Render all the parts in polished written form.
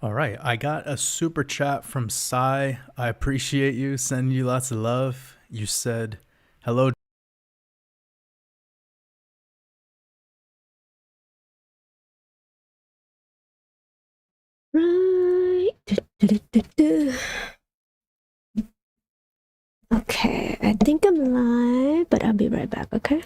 All right, I got a super chat from Sai. I appreciate you. Sending you lots of love. You said, "Hello." Right. Du. Okay, I think I'm live, but I'll be right back, okay?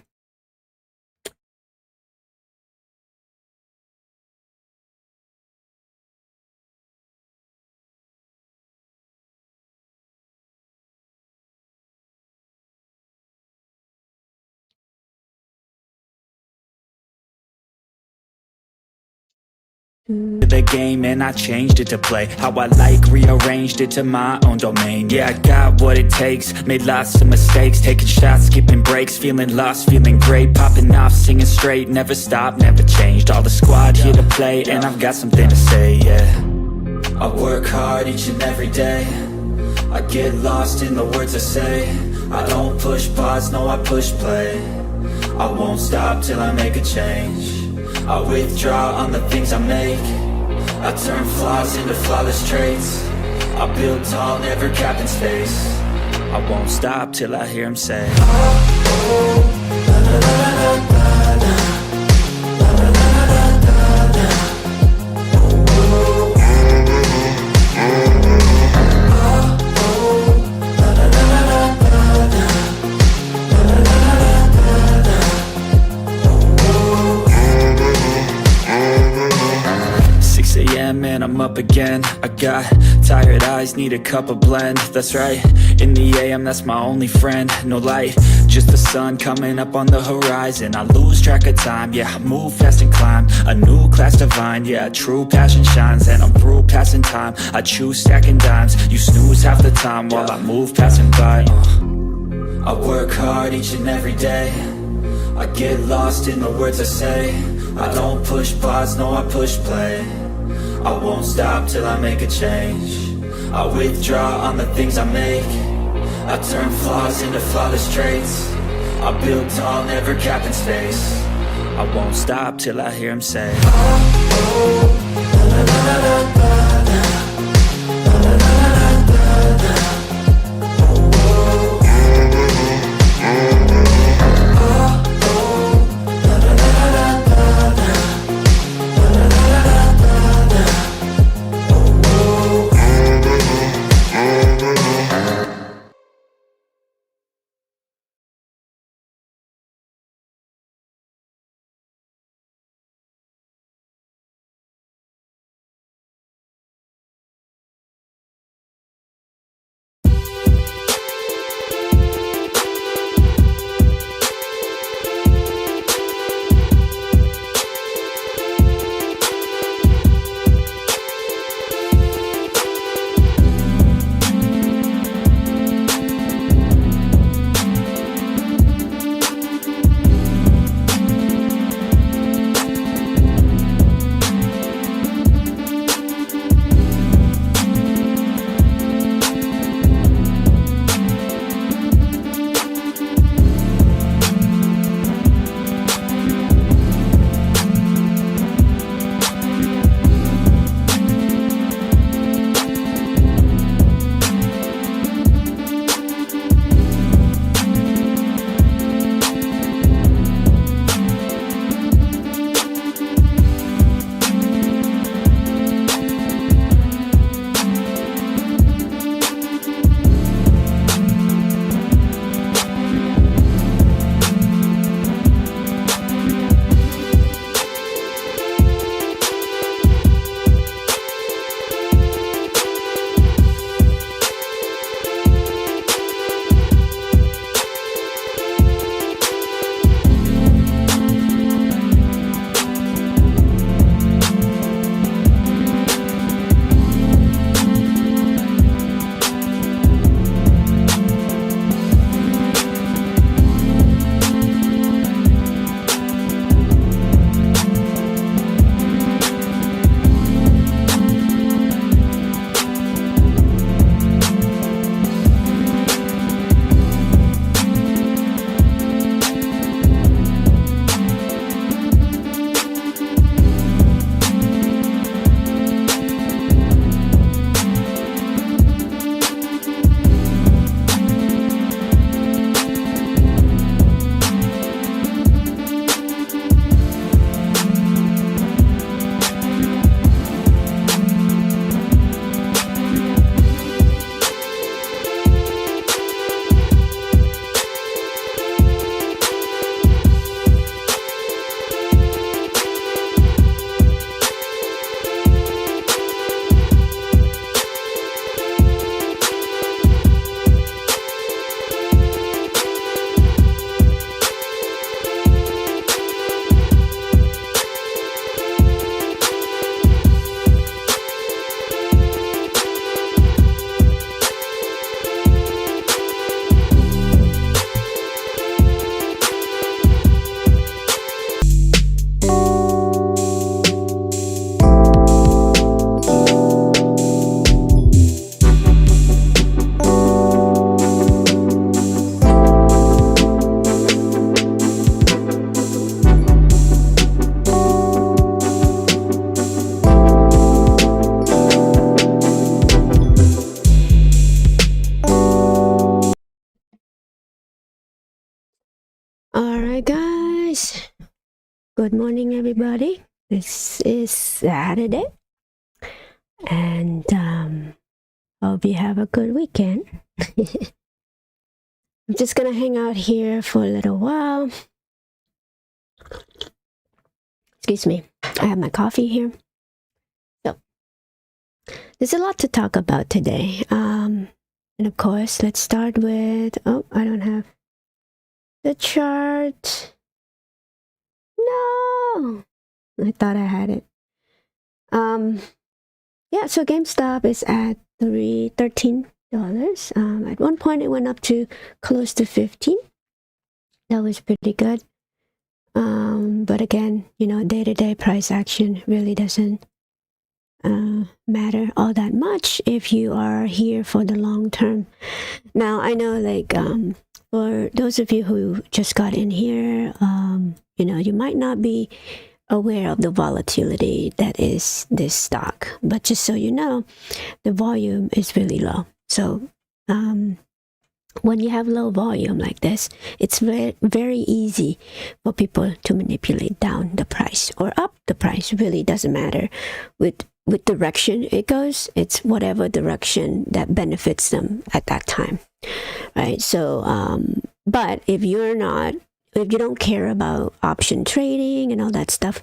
The game and I changed it to play how I like, rearranged it to my own domain. Yeah, I got what it takes, made lots of mistakes, taking shots, skipping breaks, feeling lost, feeling great, popping off, singing straight, never stopped, never changed. All the squad here to play, and I've got something to say, yeah. I work hard each and every day, I get lost in the words I say. I don't push pause, no, I push play. I won't stop till I make a change. I withdraw on the things I make. I turn flaws into flawless traits. I build tall, never capped in space. I won't stop till I hear him say, and I'm up again. I got tired eyes, need a cup of blend. That's right, in the AM, that's my only friend. No light, just the sun coming up on the horizon. I lose track of time, yeah, I move fast and climb a new class divine, yeah, true passion shines. And I'm through passing time, I choose stacking dimes. You snooze half the time while I move passing by. I work hard each and every day, I get lost in the words I say. I don't push pause, no, I push play. I won't stop till I make a change. I withdraw on the things I make. I turn flaws into flawless traits. I build tall, never capped in space. I won't stop till I hear him say, oh, oh, la, la, la, la, la. Good morning, everybody. This is Saturday, and hope you have a good weekend. I'm just gonna hang out here for a little while. Excuse me. I have my coffee here. So there's a lot to talk about today. And of course, let's start with. Oh, I don't have the chart. No, I thought I had it. Yeah, so GameStop is at $13. At one point it went up to close to 15. That was pretty good. But again, day-to-day price action really doesn't matter all that much if you are here for the long term. Now, I know, for those of you who just got in here, you might not be aware of the volatility that is this stock, but just so you know, the volume is really low. So when you have low volume like this, it's very, very easy for people to manipulate down the price or up the price. It really doesn't matter with direction it goes. It's whatever direction that benefits them at that time, right? So but if you don't care about option trading and all that stuff,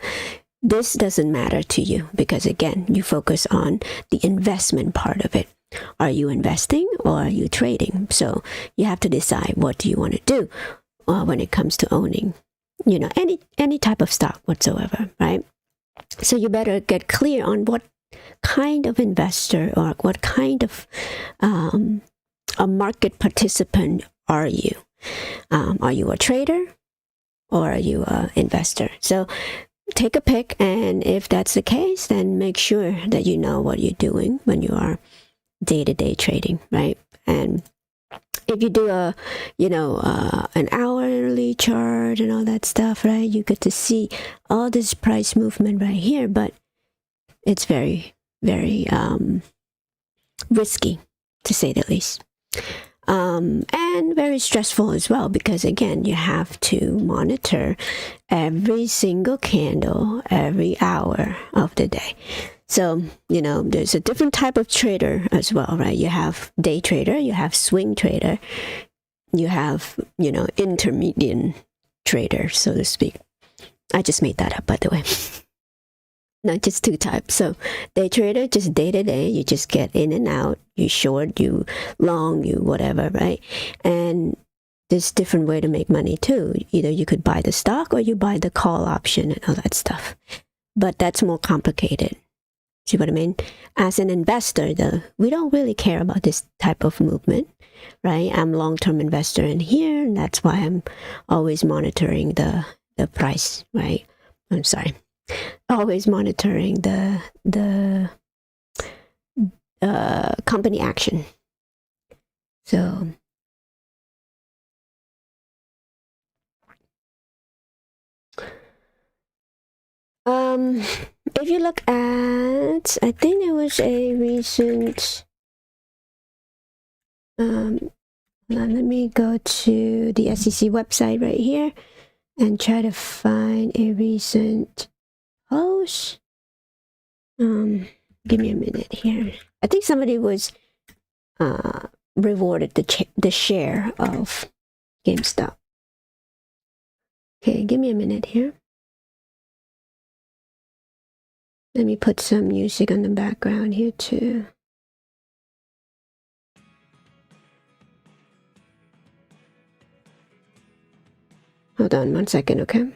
this doesn't matter to you, because again, you focus on the investment part of it. Are you investing or are you trading? So you have to decide, what do you want to do when it comes to owning, any type of stock whatsoever, right? So you better get clear on what kind of investor or what kind of a market participant are you? Are you a trader or are you an investor? So take a pick, and if that's the case, then make sure that you know what you're doing when you are day-to-day trading, right? And if you do an hourly chart and all that stuff, right, you get to see all this price movement right here, but it's very, very risky, to say the least. And very stressful as well, because again, you have to monitor every single candle every hour of the day. So, there's a different type of trader as well, right? You have day trader, you have swing trader, you have, intermediate trader, so to speak. I just made that up, by the way. Not just two types. So day trader, just day to day, you just get in and out, you short, you long, you whatever, right? And there's different way to make money too. Either you could buy the stock or you buy the call option and all that stuff. But that's more complicated. See what I mean? As an investor, though, we don't really care about this type of movement, right? I'm a long-term investor in here, and that's why I'm always monitoring the price, right? I'm sorry. Always monitoring the company action. So if you look at, I think there was a recent let me go to the SEC website right here and try to find a recent post. Give me a minute here. I think somebody was rewarded the share of GameStop. Okay, give me a minute here. Let me put some music on the background here too. Hold on 1 second, okay?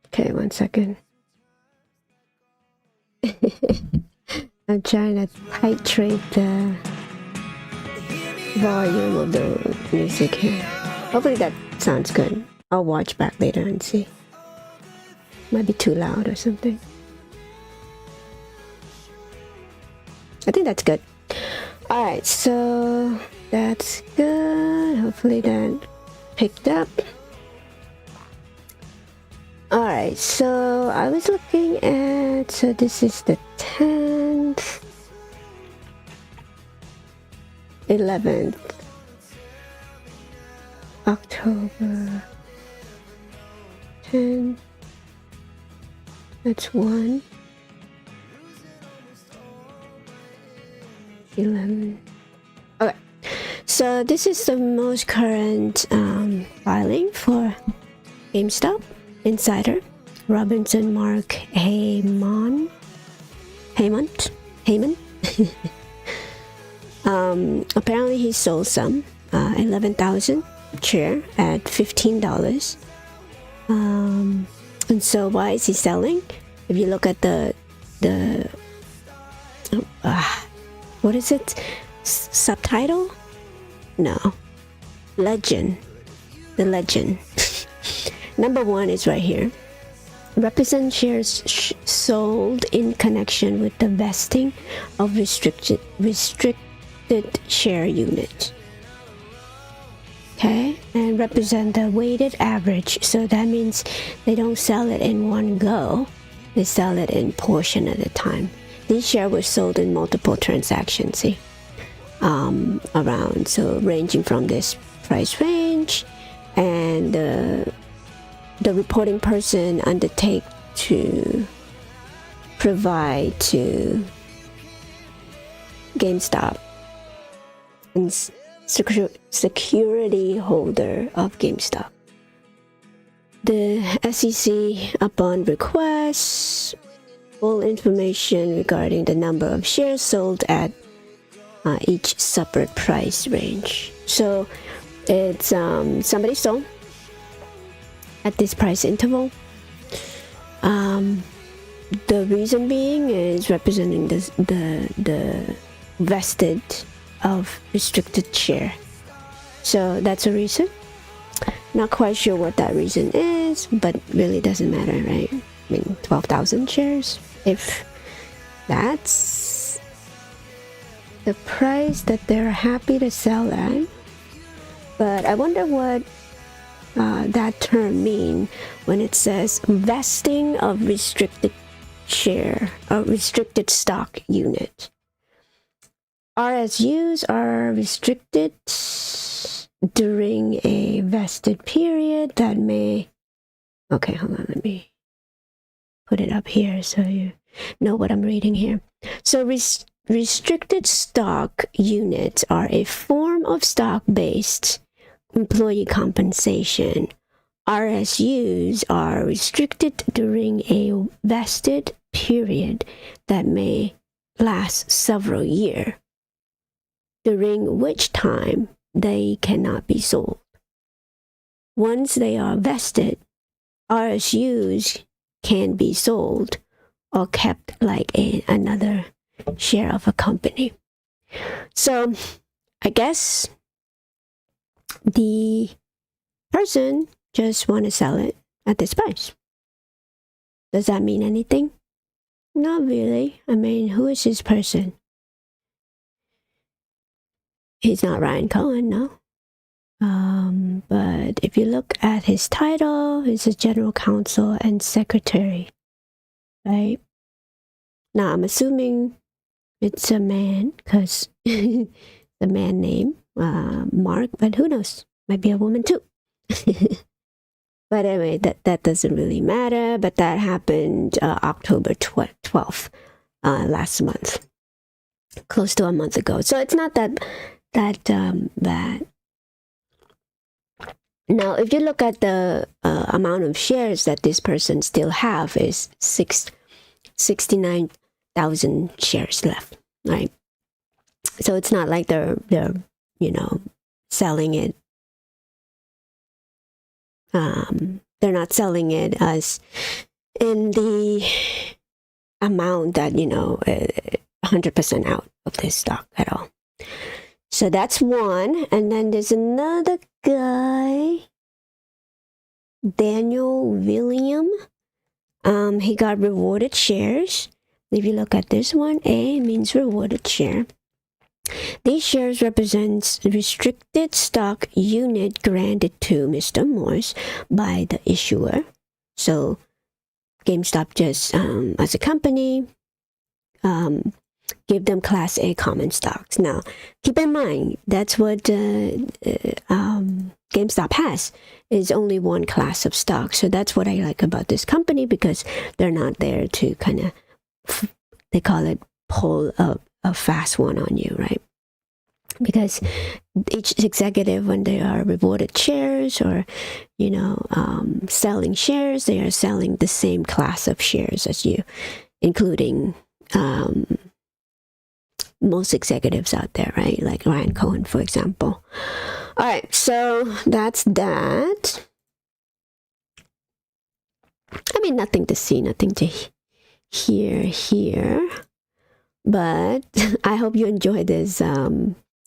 Okay, 1 second. I'm trying to titrate the volume of the music here. Hopefully that sounds good. I'll watch back later and see. Might be too loud or something. I think that's good. Alright, so that's good. Hopefully that picked up. Alright, so I was looking at, so this is the 10th. 11th, October 10. That's 1, 11. Okay, so this is the most current filing for GameStop insider Robinson Mark Heyman. Apparently he sold some 11,000 share at $15. And so why is he selling? If you look at the what is it? Subtitle? No. Legend. The legend. Number 1 is right here. Represent shares sold in connection with the vesting of restricted share unit. Okay, and represent the weighted average. So that means they don't sell it in one go. They sell it in portion at a time. These shares were sold in multiple transactions, see? Around, so ranging from this price range, and the reporting person undertake to provide to GameStop and security holder of GameStop. The SEC, upon request, full information regarding the number of shares sold at each separate price range. So it's somebody sold at this price interval. The reason being is representing the vested of restricted share. So that's a reason. Not quite sure what that reason is, but really doesn't matter, right? I mean, 12,000 shares. If that's the price that they're happy to sell at. But I wonder what that term mean when it says vesting of restricted share or restricted stock unit. RSUs are restricted during a vested period that may... Okay, hold on, let me put it up here so you know what I'm reading here. So restricted stock units are a form of stock-based employee compensation. RSUs are restricted during a vested period that may last several years, during which time they cannot be sold. Once they are vested, RSUs can be sold or kept like another share of a company. So I guess the person just want to sell it at this price. Does that mean anything? Not really. I mean, who is this person? He's not Ryan Cohen, no. But if you look at his title, he's a general counsel and secretary, right? Now, I'm assuming it's a man because the man name, Mark, but who knows? Might be a woman too. But anyway, that doesn't really matter. But that happened October 12th, last month, close to a month ago. So it's not that bad. Now, if you look at the amount of shares that this person still have is 69,000 shares left, right? So it's not like they're selling it. They're not selling it as in the amount that 100% out of this stock at all. So that's one. And then there's another guy, Daniel William. He got rewarded shares. If you look at this one, A means rewarded share. These shares represents restricted stock unit granted to Mr. Morse by the issuer. So GameStop just, as a company, give them Class A common stocks. Now, keep in mind, that's what GameStop has, is only one class of stock. So that's what I like about this company, because they're not there to kind of, they call it pull a fast one on you, right? Because each executive, when they are rewarded shares or, selling shares, they are selling the same class of shares as you, including most executives out there, right? Like Ryan Cohen, for example. All right, so that's that. I mean, nothing to see, nothing to hear here. But I hope you enjoyed this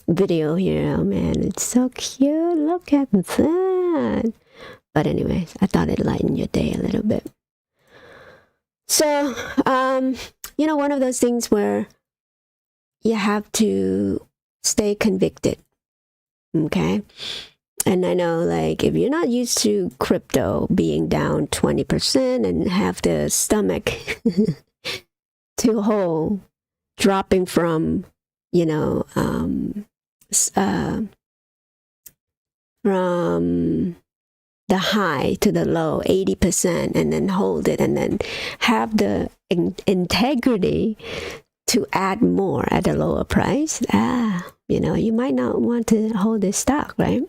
video here. Oh man, it's so cute. Look at that. But anyways, I thought it'd lighten your day a little bit. So, one of those things where you have to stay convicted. Okay? And I know, like, if you're not used to crypto being down 20% and have the stomach to hold, dropping from, from the high to the low, 80%, and then hold it, and then have the integrity to add more at a lower price. You might not want to hold this stock, right?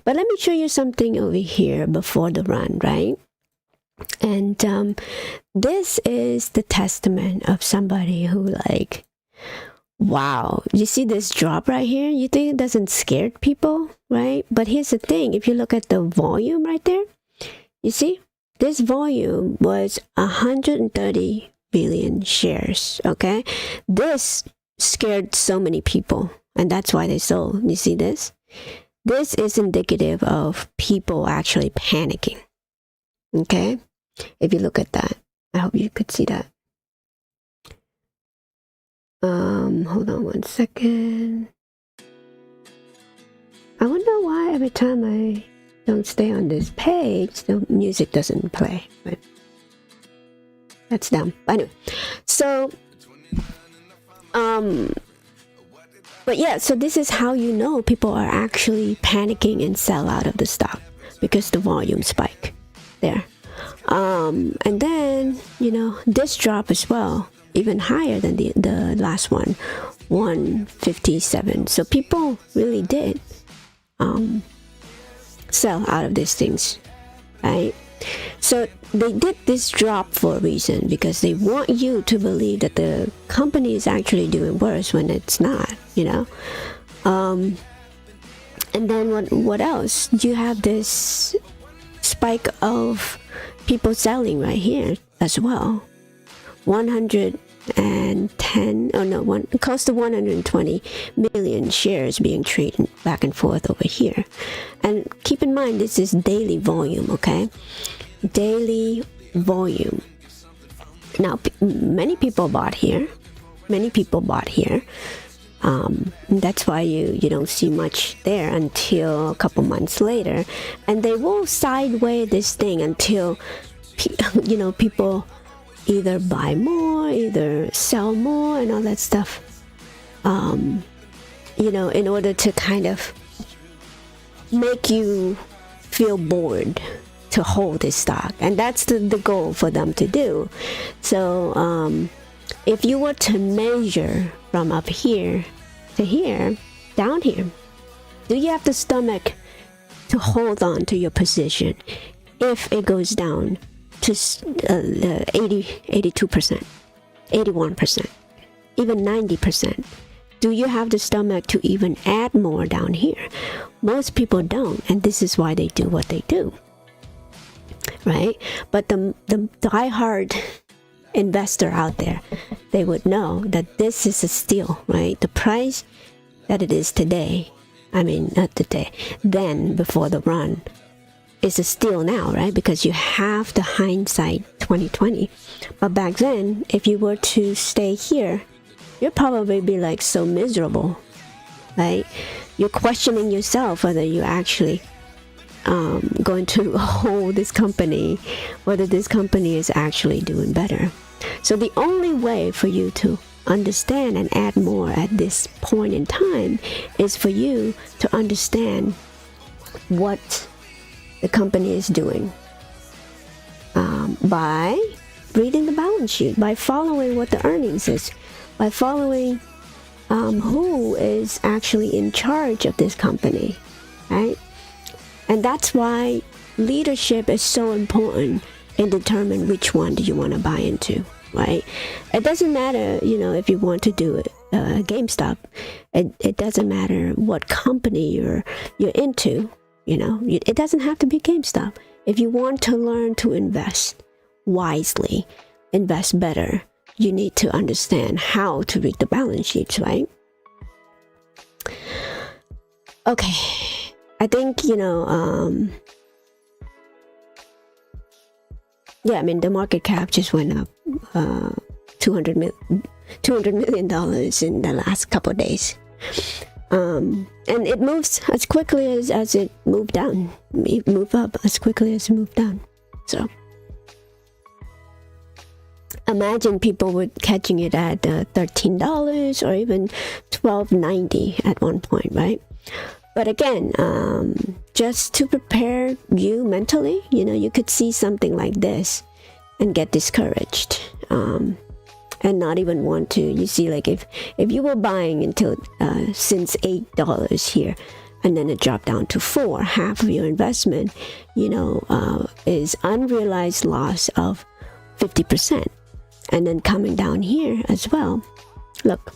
But let me show you something over here before the run, right? And this is the testament of somebody who, like, wow, you see this drop right here? You think it doesn't scare people, right? But here's the thing. If you look at the volume right there, you see, this volume was 130 billion shares, okay? This scared so many people, and that's why they sold. You see this? This is indicative of people actually panicking, okay? If you look at that, I hope you could see that. Hold on one second. I wonder why every time I don't stay on this page, the music doesn't play, but that's dumb. Anyway, so, but yeah, so this is how you know people are actually panicking and sell out of the stock, because the volume spike there. And then, this drop as well, even higher than the last one, 157. So people really did sell out of these things, right? So they did this drop for a reason, because they want you to believe that the company is actually doing worse when it's not, and then what else? You have this spike of people selling right here as well. 110, close to 120 million shares being traded back and forth over here. And keep in mind, this is daily volume, okay? Daily volume. Now, many people bought here. That's why you don't see much there until a couple months later. And they will sideway this thing until, people either buy more, either sell more, and all that stuff. In order to kind of make you feel bored to hold this stock. And that's the goal for them to do. So if you were to measure from up here to here, down here, do you have the stomach to hold on to your position if it goes down to 82%, 81%, even 90%? Do you have the stomach to even add more down here? Most people don't, and this is why they do what they do, right? But the diehard investor out there, they would know that this is a steal, right? The price that it is today, not today, then before the run, is a steal now, right? Because you have the hindsight 2020. But back then, if you were to stay here, you'd probably be like so miserable, right? You're questioning yourself whether you're actually going to hold this company, whether this company is actually doing better. So the only way for you to understand and add more at this point in time is for you to understand what the company is doing by reading the balance sheet, by following what the earnings is, by following who is actually in charge of this company, right? And that's why leadership is so important in determining which one do you want to buy into, right? It doesn't matter, if you want to do it, Gamestop. It doesn't matter what company you're into. It doesn't have to be GameStop. If you want to learn to invest wisely, invest better, you need to understand how to read the balance sheets, right? Okay, I think, the market cap just went up $200 million in the last couple of days. And it moves as quickly as it moved down. It moved up as quickly as it moved down. So imagine people were catching it at $13 or even $12.90 at one point, right? But again, just to prepare you mentally, you could see something like this and get discouraged. And not even want to. You see, like if you were buying until since $8 here, and then it dropped down to $4, half of your investment, is unrealized loss of 50%. And then coming down here as well, look,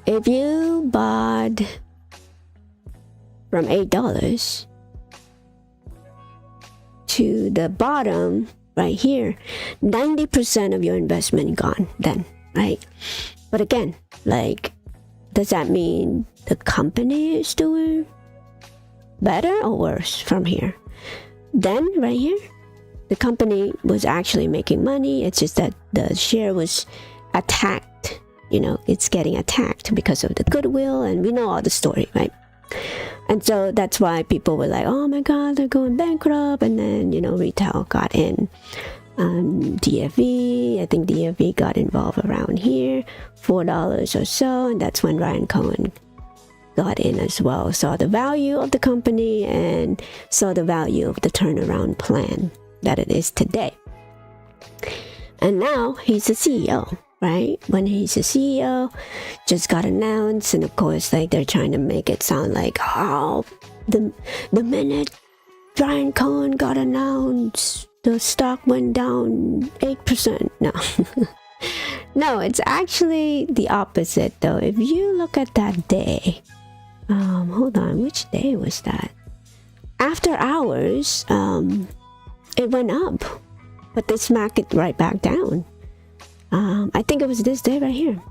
if you bought from $8 to the bottom right here, 90% of your investment gone then, right? But again, does that mean the company is doing better or worse from here? Then right here, the company was actually making money. It's just that the share was attacked. It's getting attacked because of the goodwill, and we know all the story, right? And so that's why people were like, oh my God, they're going bankrupt. And then, retail got in. DFV, I think DFV got involved around here, $4 or so. And that's when Ryan Cohen got in as well. Saw the value of the company and saw the value of the turnaround plan that it is today. And now he's the CEO. Right? When he's a CEO, just got announced, and of course, they're trying to make it sound like, oh, the minute Ryan Cohen got announced, the stock went down 8%. No, no, it's actually the opposite, though. If you look at that day, hold on, which day was that? After hours, it went up, but they smacked it right back down. I think it was this day right here.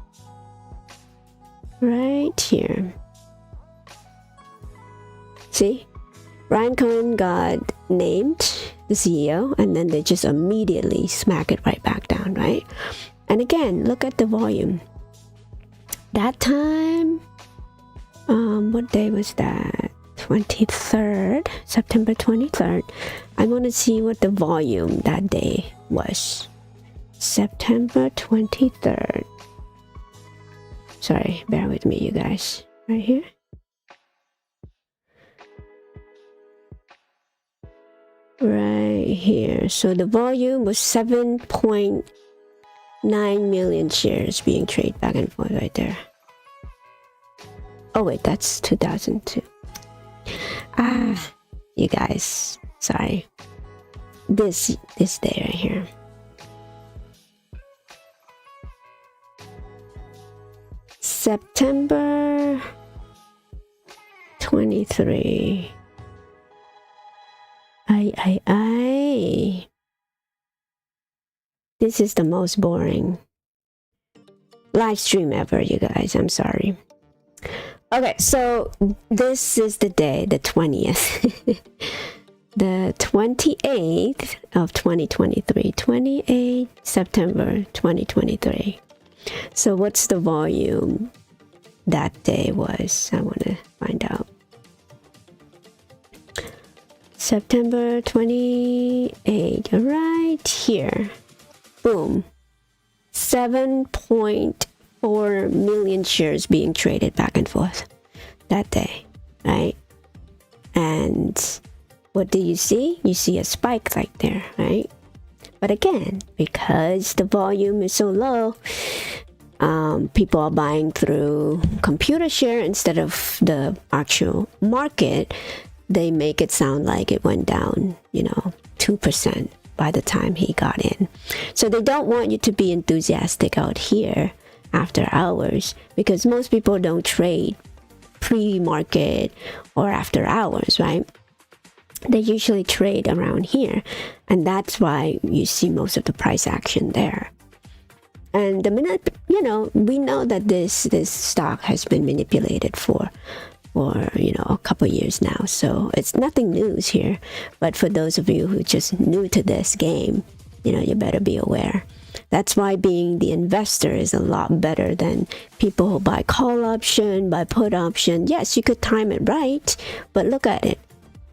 Right here. See? Ryan Cohen got named the CEO, and then they just immediately smack it right back down, right? And again, look at the volume. That time, what day was that? 23rd, September 23rd. I want to see what the volume that day was. September 23rd. Sorry, bear with me, you guys. Right here. Right here. So the volume was 7.9 million shares being traded back and forth right there. Oh wait, that's 2002. You guys, sorry. This day right here. September 23. This is the most boring live stream ever, you guys. I'm sorry. Okay, so this is the day, the 20th. The 28th of 2023. 28 September 2023. So what's the volume that day was? I want to find out. September 28, right here. Boom. 7.4 million shares being traded back and forth that day, right? And what do you see? You see a spike right there, right? But again, because the volume is so low, people are buying through computer share instead of the actual market. They make it sound like it went down, 2% by the time he got in. So they don't want you to be enthusiastic out here after hours, because most people don't trade pre-market or after hours, right? They usually trade around here, and that's why you see most of the price action there. And the minute, we know that this stock has been manipulated for a couple years now, so it's nothing news here. But for those of you who are just new to this game, you better be aware. That's why being the investor is a lot better than people who buy call option, buy put option. Yes, you could time it right, but look at it.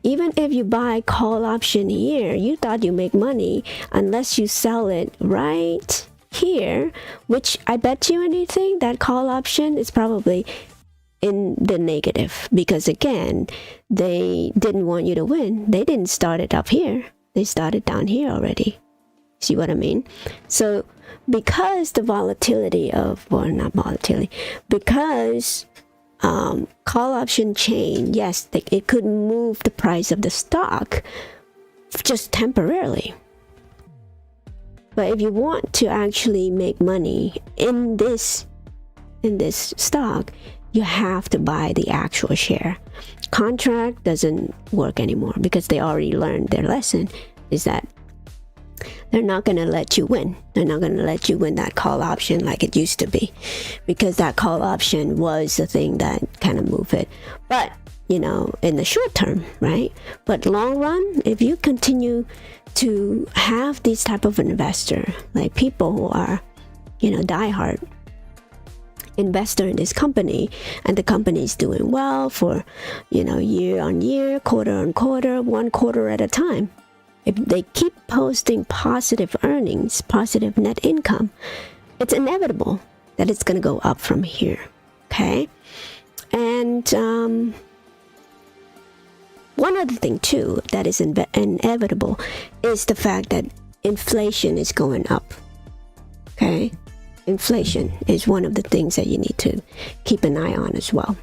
Even if you buy call option here, you thought you make money unless you sell it right here, which I bet you anything that call option is probably in the negative, because again, they didn't want you to win. They didn't start it up here. They started down here already. See what I mean? So because the volatility of, well, not volatility, because call option chain, yes, it could move the price of the stock just temporarily. But if you want to actually make money in this stock, you have to buy the actual share. Contract doesn't work anymore because they already learned their lesson, is that they're not going to let you win. They're not going to let you win that call option like it used to be, because that call option was the thing that kind of moved it. But, in the short term, right? But long run, if you continue to have this type of investor, like people who are, diehard investor in this company, and the company is doing well for, year on year, quarter on quarter, 1 quarter at a time. If they keep posting positive earnings, positive net income, it's inevitable that it's going to go up from here. Okay. And one other thing too that is inevitable is the fact that inflation is going up. Okay. Inflation is one of the things that you need to keep an eye on as well.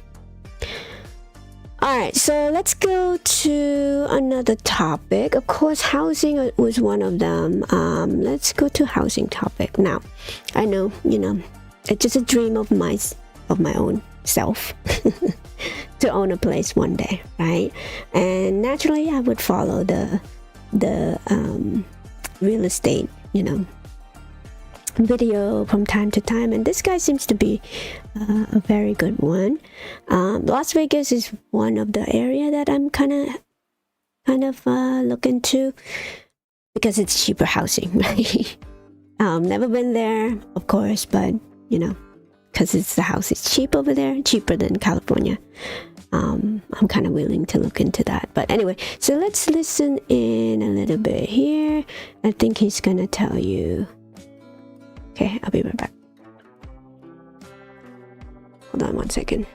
All right, so let's go to another topic. Of course, housing was one of them. Let's go to housing topic now. I know, it's just a dream of my own self to own a place one day, right? And naturally, I would follow the real estate, video from time to time, and this guy seems to be a very good one. Las Vegas is one of the area that I'm kind of looking to, because it's cheaper housing, right? Never been there, of course, but because the house is cheap over there, cheaper than California. I'm kind of willing to look into that. But anyway, so let's listen in a little bit here. I think he's gonna tell you. Okay, I'll be right back. Hold on 1 second.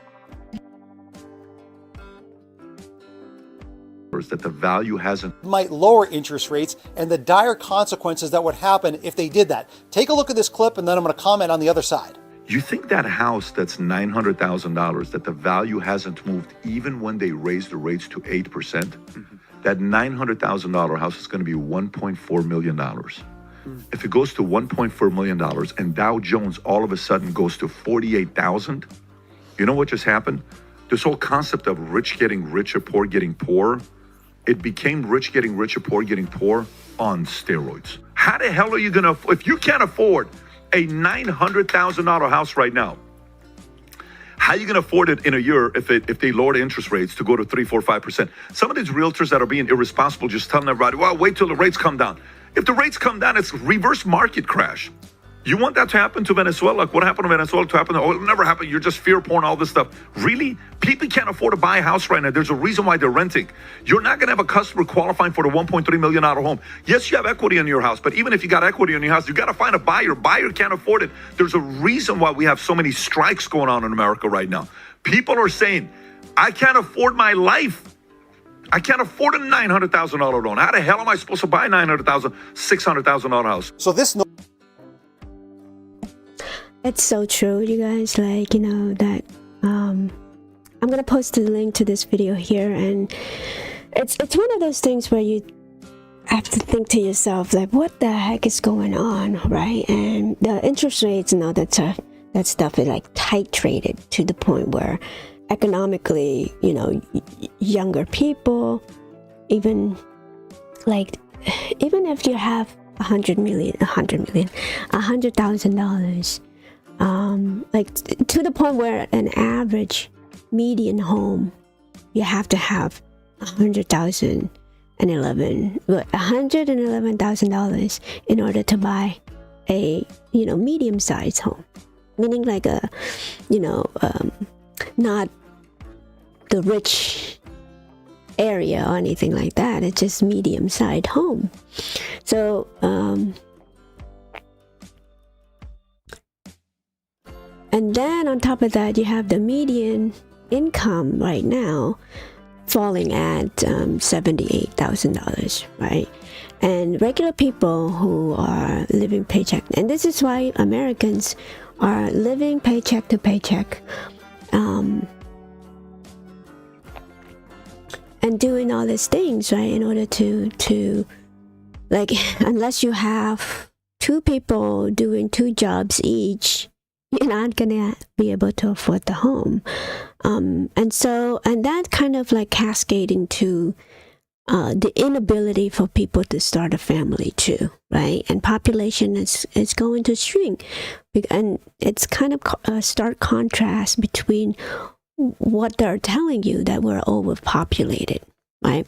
That the value hasn't might lower interest rates and the dire consequences that would happen if they did that. Take a look at this clip, and then I'm going to comment on the other side. You think that house that's $900,000, that the value hasn't moved even when they raised the rates to 8%? Mm-hmm. That $900,000 house is going to be $1.4 million. If it goes to $1.4 million and Dow Jones all of a sudden goes to 48,000, you know what just happened? This whole concept of rich getting richer, poor getting poor, it became rich getting richer, poor getting poor on steroids. How the hell are you going to, if you can't afford a $900,000 house right now, how are you going to afford it in a year if they lower the interest rates to go to 3, 4, 5%? Some of these realtors that are being irresponsible, just telling everybody, well, wait till the rates come down. If the rates come down, it's reverse market crash. You want that to happen to Venezuela? Like what happened to Venezuela to happen? Oh, it'll never happen. You're just fear porn, all this stuff. Really? People can't afford to buy a house right now. There's a reason why they're renting. You're not going to have a customer qualifying for the $1.3 million home. Yes, you have equity in your house, but even if you got equity in your house, you got to find a buyer. Buyer can't afford it. There's a reason why we have so many strikes going on in America right now. People are saying, I can't afford my life. I can't afford a $900,000 loan. How the hell am I supposed to buy a $900,000, $600,000 house? So this It's so true, you guys. Like, you know, that I'm gonna post the link to this video here, and it's one of those things where you have to think to yourself, like, what the heck is going on, right? And the interest rates and all that stuff is like titrated to the point where economically, you know, younger people, even if you have $100,000, like to the point where an average median home, you have to have $111,000 in order to buy a, you know, medium-sized home, meaning like a, you know, not the rich area or anything like that. It's just medium-sized home. So and then on top of that, you have the median income right now falling at $78,000, right? And regular people who are living paycheck, and this is why Americans are living paycheck to paycheck, and doing all these things, right, in order to like, unless you have two people doing two jobs each, you're not gonna be able to afford the home. And that kind of like cascading to the inability for people to start a family too, right? And population is going to shrink, and it's kind of a stark contrast between what they're telling you, that we're overpopulated, right?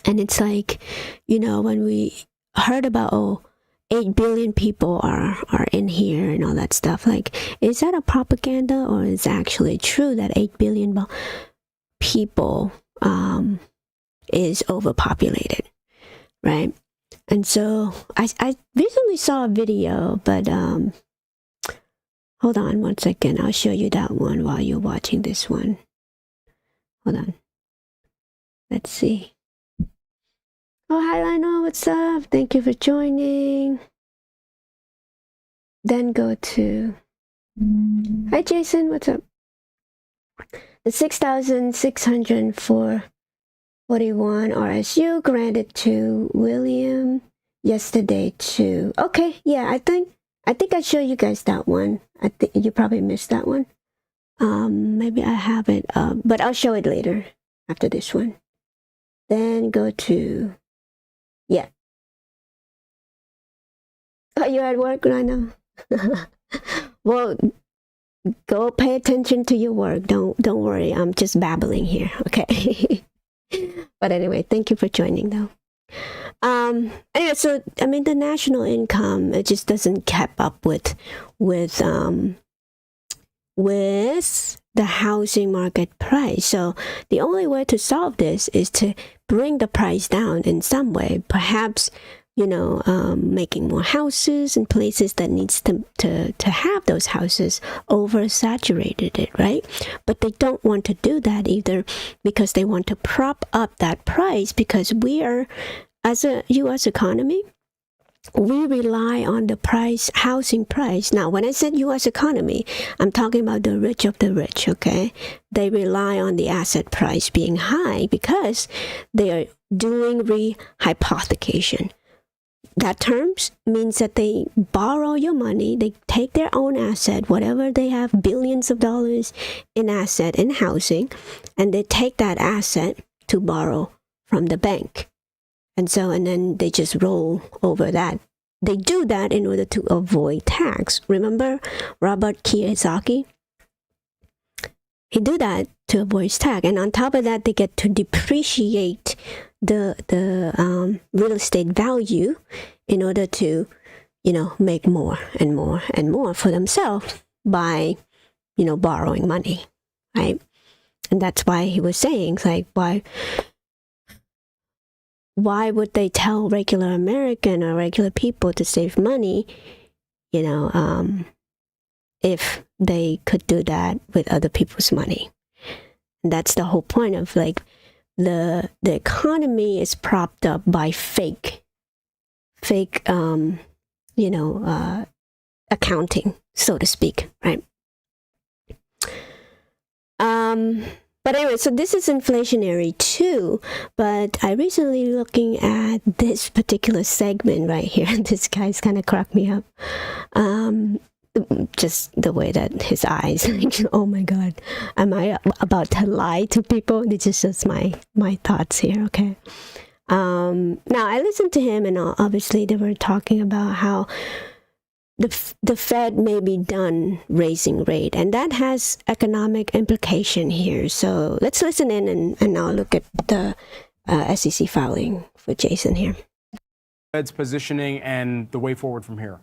And it's like, you know, when we heard about 8 billion people are in here and all that stuff, like, is that a propaganda, or is it actually true that 8 billion people is overpopulated, right? And so I recently saw a video, but hold on one second, I'll show you that one while you're watching this one. Hold on, let's see. Oh, hi Lionel, what's up? Thank you for joining. Then go to, hi Jason, what's up? The 6,641 RSU granted to William yesterday too. Okay, yeah, I think I showed you guys that one. I think you probably missed that one. Maybe I have it, but I'll show it later after this one. Then go to, yeah. Oh, you're at work right now? Well, go pay attention to your work. Don't worry. I'm just babbling here, okay? But anyway, thank you for joining though. Anyway, so I mean, the national income, it just doesn't keep up with the housing market price. So the only way to solve this is to bring the price down in some way. Perhaps, you know, making more houses in places that needs to have those houses, oversaturated it, right? But they don't want to do that either, because they want to prop up that price, because we are, as a U.S. economy, we rely on the price, housing price. Now, when I said U.S. economy, I'm talking about the rich of the rich, okay? They rely on the asset price being high because they are doing rehypothecation. That terms means that they borrow your money, they take their own asset, whatever they have, billions of dollars in asset in housing, and they take that asset to borrow from the bank. And then they just roll over that. They do that in order to avoid tax. Remember Robert Kiyosaki? He do that to avoid tax. And on top of that, they get to depreciate the real estate value in order to make more and more and more for themselves by, borrowing money, right? And that's why he was saying, like, why would they tell regular American or regular people to save money, if they could do that with other people's money? And that's the whole point of, like, the economy is propped up by fake accounting, so to speak, right? But anyway, so this is inflationary too, but I recently looking at this particular segment right here, this guy's kind of cracked me up. Just the way that his eyes, like, oh my God, am I about to lie to people? This is just my thoughts here, okay? Now I listened to him, and obviously they were talking about how the Fed may be done raising rate, and that has economic implication here. So let's listen in, and I'll look at the SEC filing for Jason here. Fed's positioning and the way forward from here.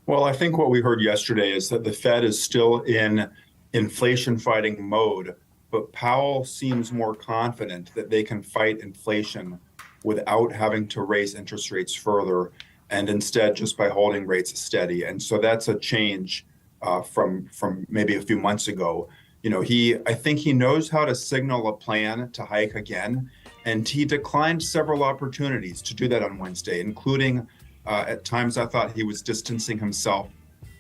Well, I think what we heard yesterday is that the Fed is still in inflation fighting mode, but Powell seems more confident that they can fight inflation without having to raise interest rates further, and instead just by holding rates steady. And so that's a change from maybe a few months ago. I think he knows how to signal a plan to hike again, and he declined several opportunities to do that on Wednesday, including at times I thought he was distancing himself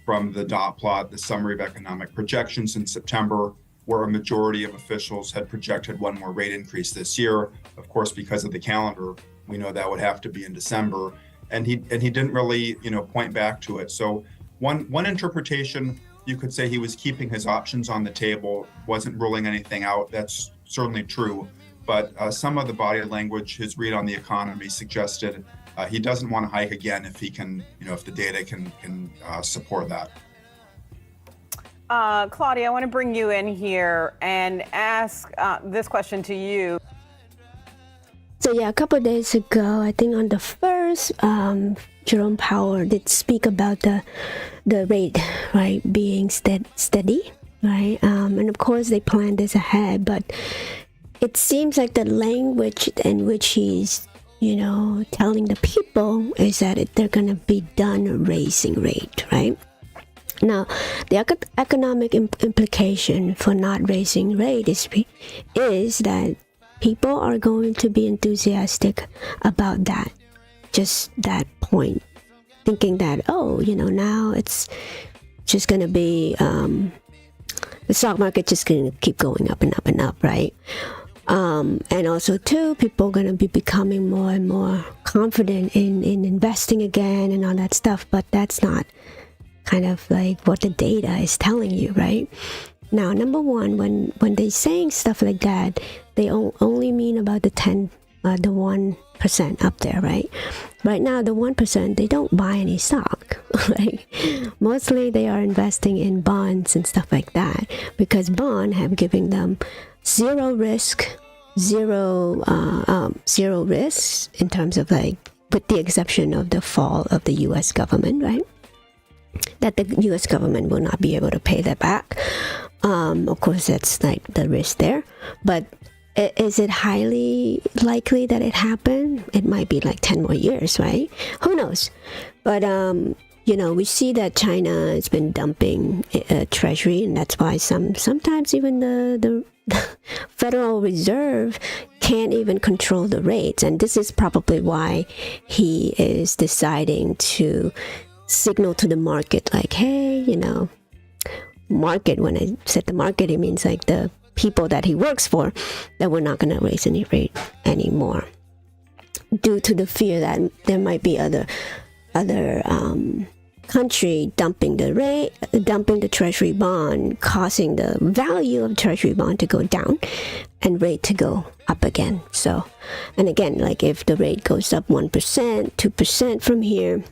from the dot plot, the summary of economic projections in September, where a majority of officials had projected one more rate increase this year. Of course, because of the calendar, we know that would have to be in December. And he didn't really, point back to it. So one interpretation, you could say he was keeping his options on the table, wasn't ruling anything out. That's certainly true. But some of the body language, his read on the economy suggested he doesn't want to hike again if he can, if the data can support that. Claudia, I want to bring you in here and ask this question to you. So yeah, a couple of days ago, I think on the first, Jerome Powell did speak about the rate, right, being steady, right? And of course they planned this ahead, but it seems like the language in which he's, telling the people is that they're going to be done raising rate, right? Now, the economic implication for not raising rate is that people are going to be enthusiastic about that, just that point, thinking that, now it's just going to be, the stock market just going to keep going up and up and up, right? And also, too, people are going to be becoming more and more confident in investing again and all that stuff, but that's not kind of like what the data is telling you, right? Now, number one, when they're saying stuff like that, they only mean about the 1% up there, right? Right now, the 1%, they don't buy any stock. Like, mostly they are investing in bonds and stuff like that, because bond have given them zero risk in terms of, like, with the exception of the fall of the U.S. government, right? That the U.S. government will not be able to pay that back. Of course, that's like the risk there. But is it highly likely that it happened? It might be like 10 more years, right? Who knows? But, we see that China has been dumping treasury, and that's why sometimes even the Federal Reserve can't even control the rates. And this is probably why he is deciding to signal to the market, like, hey, market, when I said the market, it means like the people that he works for, that we're not going to raise any rate anymore, due to the fear that there might be other country dumping the treasury bond, causing the value of treasury bond to go down and rate to go up again. So, and again, like if the rate goes up 1%, 2% from here,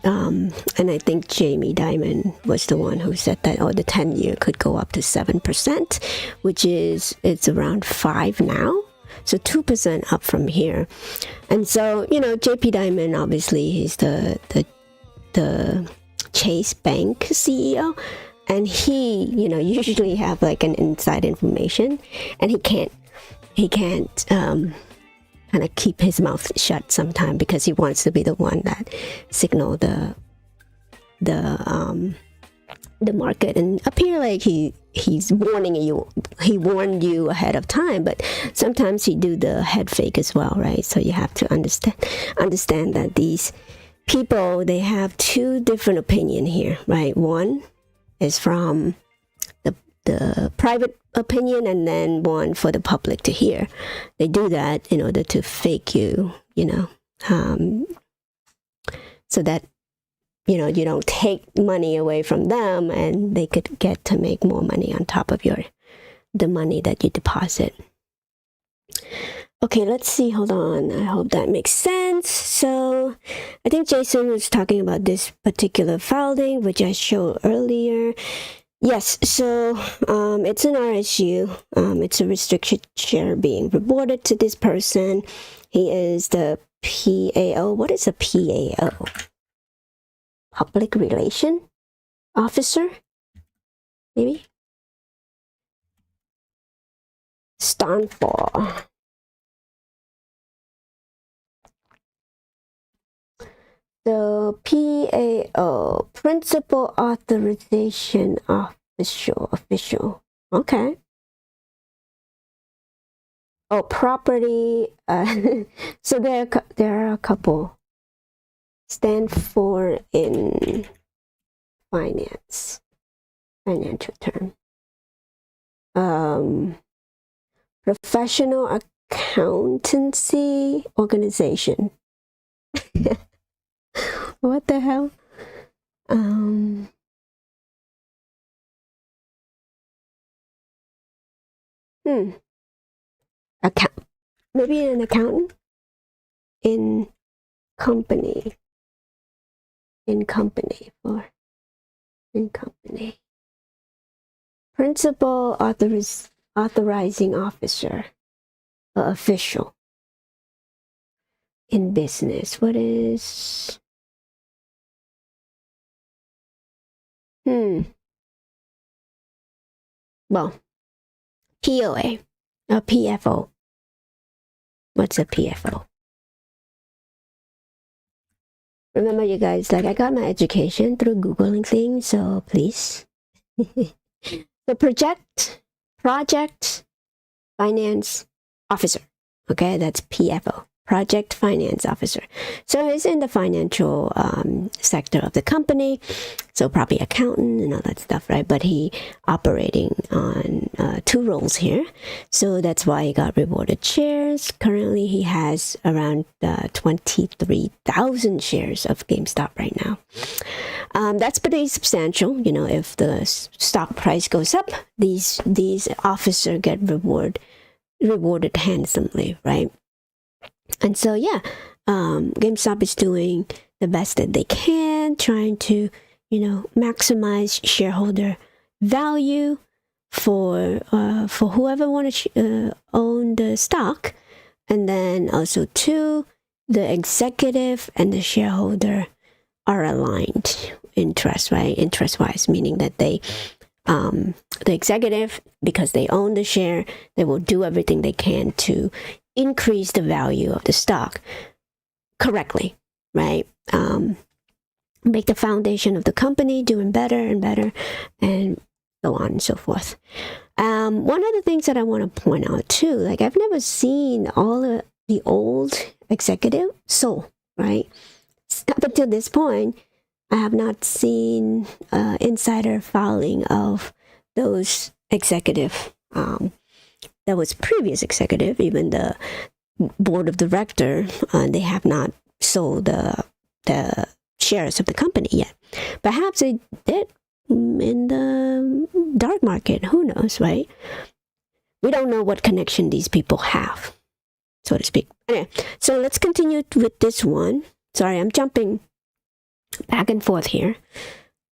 and I think Jamie Dimon was the one who said that, the 10-year could go up to 7%, which is, it's around 5 now. So 2% up from here. And so, JP Diamond, obviously, he's the Chase Bank CEO. And he, usually have like an inside information, and he can't kind of keep his mouth shut sometime because he wants to be the one that signal the market and appear like he's warning you. He warned you ahead of time, but sometimes he do the head fake as well, right? So you have to understand that these people, they have two different opinion here, right? One is from the private opinion, and then one for the public to hear. They do that in order to fake you, so that you don't take money away from them, and they could get to make more money on top of the money that you deposit. Okay, let's see. Hold on. I hope that makes sense. So I think Jason was talking about this particular filing, which I showed earlier. Yes, so it's an RSU. It's a restricted share being rewarded to this person. He is the PAO. What is a PAO? Public Relation Officer? Maybe? Stand for. So PAO, Principal Authorization Official. Okay. Oh, property. So there are a couple. Stand for in financial term. Professional accountancy organization. What the hell? Maybe an accountant in company. Principal authorizing officer, official in business. What is? Well, POA, a PFO. What's a PFO? Remember, you guys, like I got my education through Googling things, so please. The project finance officer. Okay, that's PFO. Project finance officer. So he's in the financial sector of the company, so probably accountant and all that stuff, right? But he operating on two roles here, so that's why he got rewarded shares. Currently, he has around 23,000 shares of GameStop right now. That's pretty substantial. If the stock price goes up, these officers get rewarded handsomely, right? And so, GameStop is doing the best that they can, trying to, maximize shareholder value for whoever want to own the stock, and then also too, the executive and the shareholder are aligned interest-wise, meaning that they, the executive, because they own the share, they will do everything they can to increase the value of the stock correctly, right? Make the foundation of the company doing better and better, and so on and so forth. One of the things that I want to point out too, like I've never seen all of the old executive sold, right? Up until this point, I have not seen insider filing of those executive. That was previous executive, even the board of director, they have not sold the shares of the company yet. Perhaps they did in the dark market. Who knows, right? We don't know what connection these people have, so to speak. Anyway, so let's continue with this one. Sorry, I'm jumping back and forth here.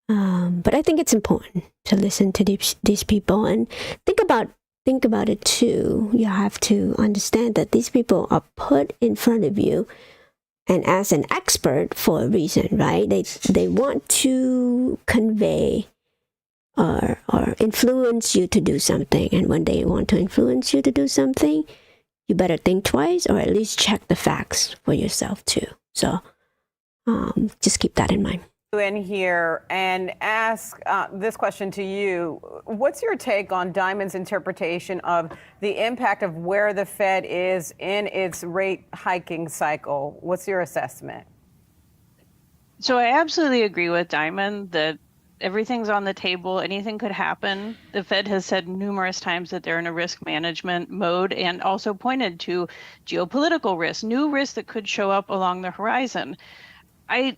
But I think it's important to listen to these people and think about think about it too, you have to understand that these people are put in front of you and as an expert for a reason, right? They want to convey or influence you to do something. And when they want to influence you to do something, you better think twice or at least check the facts for yourself too. So just keep that in mind. In here and ask this question to you. What's your take on Diamond's interpretation of the impact of where the Fed is in its rate hiking cycle? What's your assessment? So I absolutely agree with Diamond that everything's on the table. Anything could happen. The Fed has said numerous times that they're in a risk management mode and also pointed to geopolitical risks, new risks that could show up along the horizon. I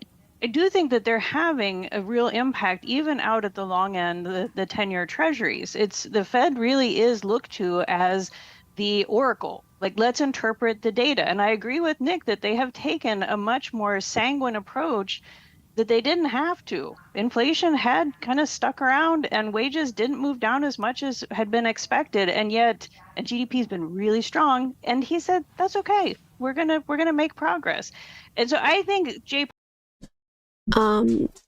do think that they're having a real impact even out at the long end, the 10-year treasuries. The Fed really is looked to as the oracle. Like, let's interpret the data. And I agree with Nick that they have taken a much more sanguine approach that they didn't have to. Inflation had kind of stuck around and wages didn't move down as much as had been expected. And yet, and GDP has been really strong. And he said, that's okay. We're gonna make progress. And so I think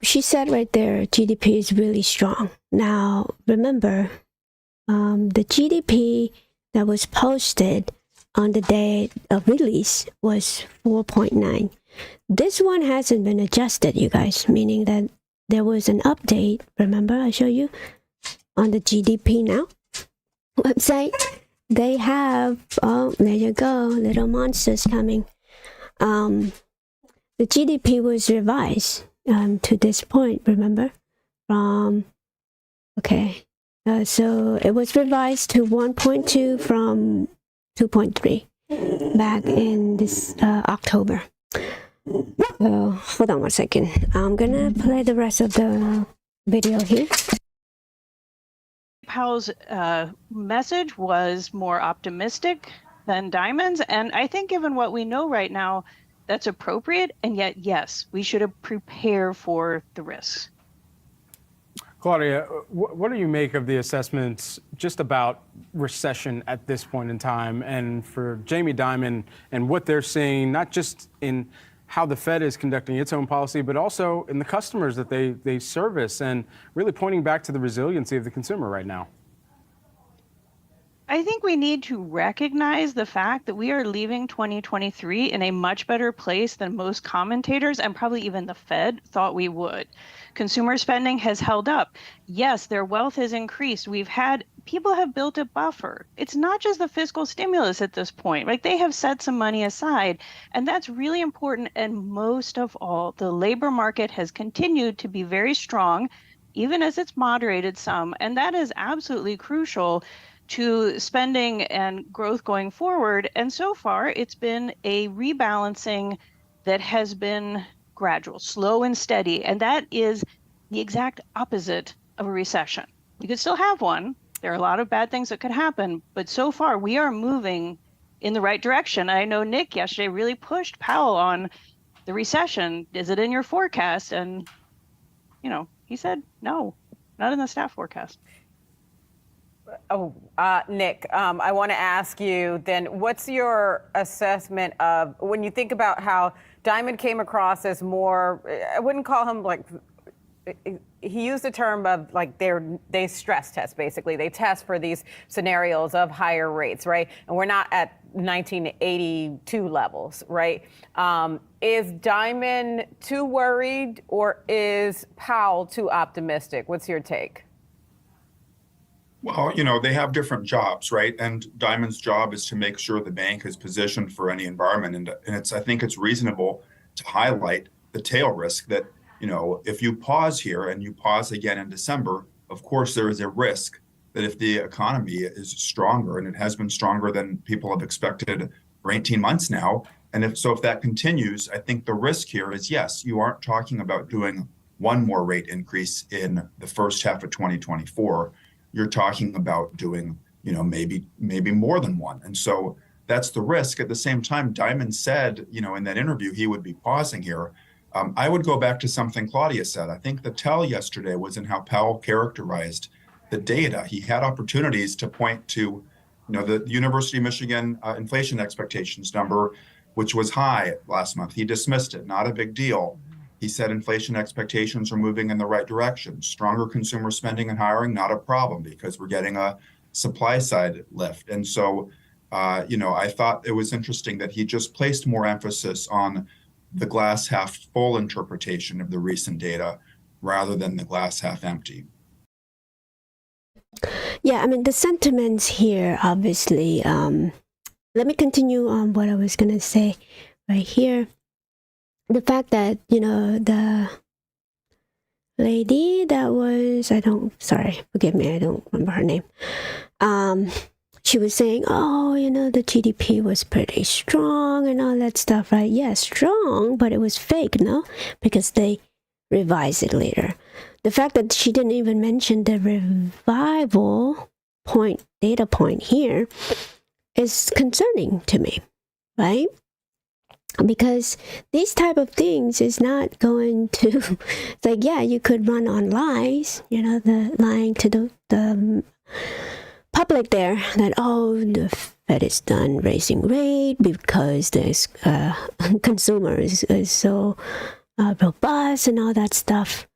she said right there, GDP is really strong. Now, remember, the GDP that was posted on the day of release was 4.9. This one hasn't been adjusted, you guys, meaning that there was an update. Remember, I showed you on the GDPnow website. They have, oh, there you go, little monsters coming. The GDP was revised to this point, remember? So it was revised to 1.2 from 2.3 back in this October. So hold on one second. I'm gonna play the rest of the video here. Powell's message was more optimistic than Diamond's, and I think given what we know right now, that's appropriate. And yet, yes, we should have prepared for the risks. Claudia, what do you make of the assessments just about recession at this point in time, and for Jamie Dimon and what they're seeing, not just in how the Fed is conducting its own policy, but also in the customers that they service, and really pointing back to the resiliency of the consumer right now? I think we need to recognize the fact that we are leaving 2023 in a much better place than most commentators and probably even the Fed thought we would. Consumer spending has held up. Yes, their wealth has increased. People have built a buffer. It's not just the fiscal stimulus at this point. Like, they have set some money aside, and that's really important. And most of all, the labor market has continued to be very strong, even as it's moderated some. And that is absolutely crucial to spending and growth going forward. And so far, it's been a rebalancing that has been gradual, slow and steady. And that is the exact opposite of a recession. You could still have one. There are a lot of bad things that could happen. But so far, we are moving in the right direction. I know Nick yesterday really pushed Powell on the recession. Is it in your forecast? And, he said, no, not in the staff forecast. Nick, I want to ask you then, what's your assessment of when you think about how Diamond came across as more, I wouldn't call him like, he used the term of like they stress test, basically. They test for these scenarios of higher rates, right? And we're not at 1982 levels, right? Is Diamond too worried or is Powell too optimistic? What's your take? Well, they have different jobs, right? And Diamond's job is to make sure the bank is positioned for any environment. And I think it's reasonable to highlight the tail risk that, if you pause here and you pause again in December, of course, there is a risk that if the economy is stronger, and it has been stronger than people have expected for 18 months now, and if that continues, I think the risk here is, yes, you aren't talking about doing one more rate increase in the first half of 2024. You're talking about doing, maybe more than one. And so that's the risk. At the same time, Diamond said, in that interview, he would be pausing here. I would go back to something Claudia said. I think the tell yesterday was in how Powell characterized the data. He had opportunities to point to The University of Michigan inflation expectations number, which was high last month, he dismissed it, not a big deal. He said inflation expectations are moving in the right direction. Stronger consumer spending and hiring, not a problem because we're getting a supply side lift. And so, I thought it was interesting that he just placed more emphasis on the glass half full interpretation of the recent data rather than the glass half empty. Yeah, I mean, the sentiments here, obviously, let me continue on what I was going to say right here. The fact that, the lady that was, forgive me, I don't remember her name. She was saying, the GDP was pretty strong and all that stuff, right? Yeah, strong, but it was fake, no? Because they revised it later. The fact that she didn't even mention the revival data point here is concerning to me, right? Because these type of things is not going to, you could run on lies, the lying to the public there that, the Fed is done raising rate because this consumer is so robust and all that stuff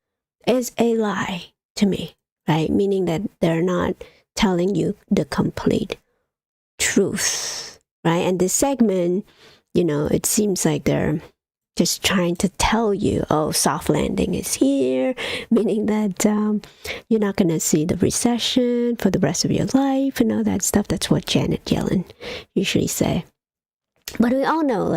is a lie to me, right? Meaning that they're not telling you the complete truth, right? And this segment, it seems like they're just trying to tell you, soft landing is here, meaning that you're not going to see the recession for the rest of your life and all that stuff. That's what Janet Yellen usually say. But we all know,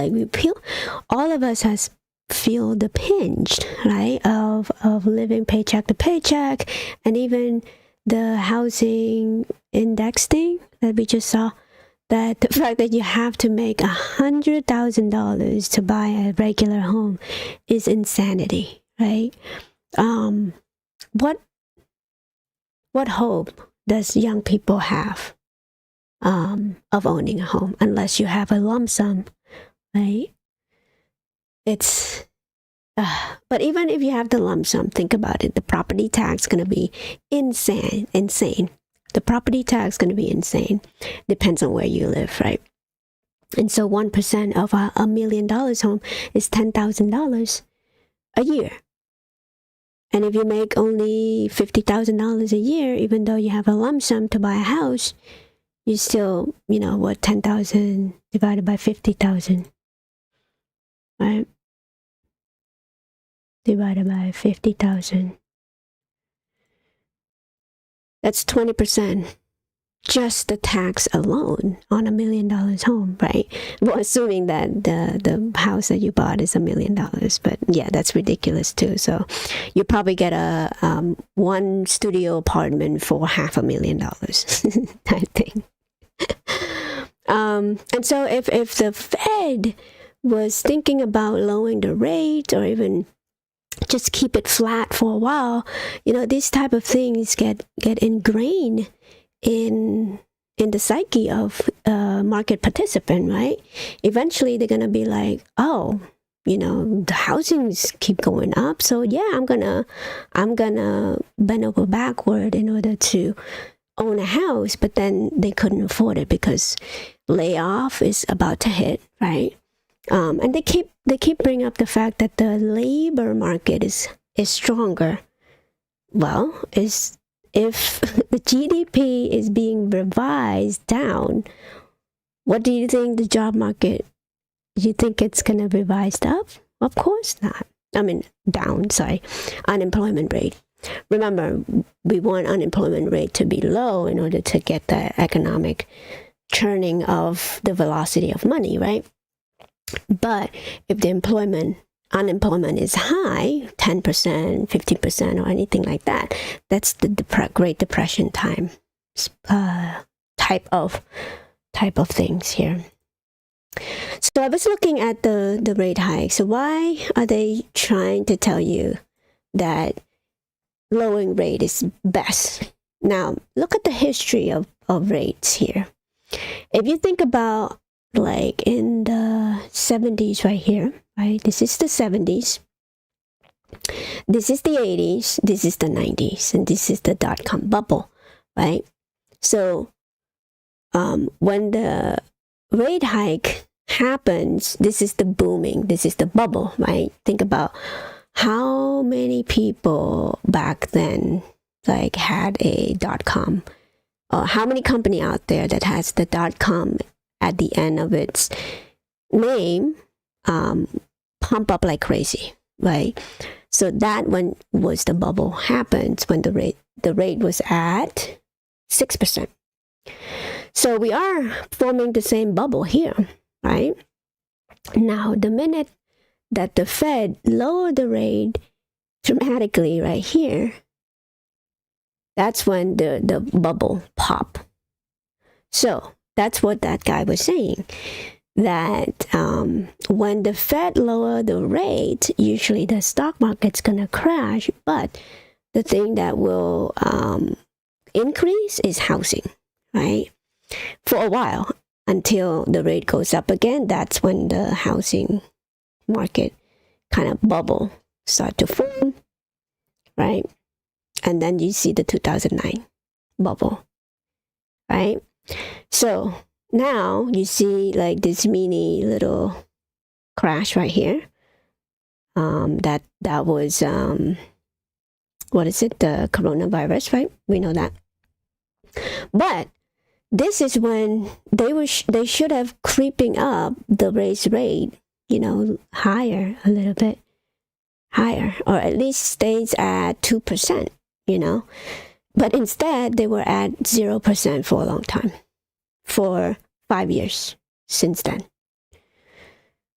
all of us feel the pinch, right, of living paycheck to paycheck, and even the housing index thing that we just saw, that the fact that you have to make $100,000 to buy a regular home is insanity, right? What hope does young people have of owning a home unless you have a lump sum, right? But even if you have the lump sum, think about it. The property tax is going to be insane. The property tax is going to be insane. Depends on where you live, right? And so 1% of a $1 million home is $10,000 a year. And if you make only $50,000 a year, even though you have a lump sum to buy a house, you still, 10,000 divided by 50,000, right? Divided by 50,000. That's 20%. Just the tax alone on $1 million home, right? Well, assuming that the house that you bought is $1 million, but yeah, that's ridiculous too. So you probably get a one studio apartment for $500,000 type thing. And so if the Fed was thinking about lowering the rate or even just keep it flat for a while, these type of things get ingrained in the psyche of a market participant, right? Eventually they're gonna be like, the housings keep going up, so yeah, I'm gonna bend over backward in order to own a house. But then they couldn't afford it because layoff is about to hit, right? And they keep bringing up the fact that the labor market is stronger. Well, if the GDP is being revised down, what do you think the job market? Do you think it's going to revise up? Of course not. I mean, down, sorry. Unemployment rate. Remember, we want unemployment rate to be low in order to get the economic churning of the velocity of money, right? But if the unemployment is high, 10%, 50%, or anything like that, that's the Great Depression time type of things here. So I was looking at the rate hike. So why are they trying to tell you that lowering rate is best? Now, look at the history of rates here. If you think about in the 70s right here, right? This is the 70s. This is the 80s. This is the 90s. And this is the dot-com bubble, right? So when the rate hike happens, this is the booming, this is the bubble, right? Think about how many people back then like had a .com, or how many company out there that has the .com at the end of its name, pump up like crazy, right? So that when was the bubble happens when the rate was at 6%. So we are forming the same bubble here, right? Now, the minute that the Fed lowered the rate dramatically right here, that's when the bubble pop. So that's what that guy was saying, that when the Fed lower the rate, usually the stock market's going to crash, but the thing that will increase is housing, right? For a while, until the rate goes up again, that's when the housing market kind of bubble start to form, right? And then you see the 2009 bubble, right? So now you see like this mini little crash right here. That was what is it? The coronavirus, right? We know that. But this is when they should have creeping up the raise rate, higher, a little bit higher, or at least stays at 2%, But instead, they were at 0% for a long time, for 5 years since then.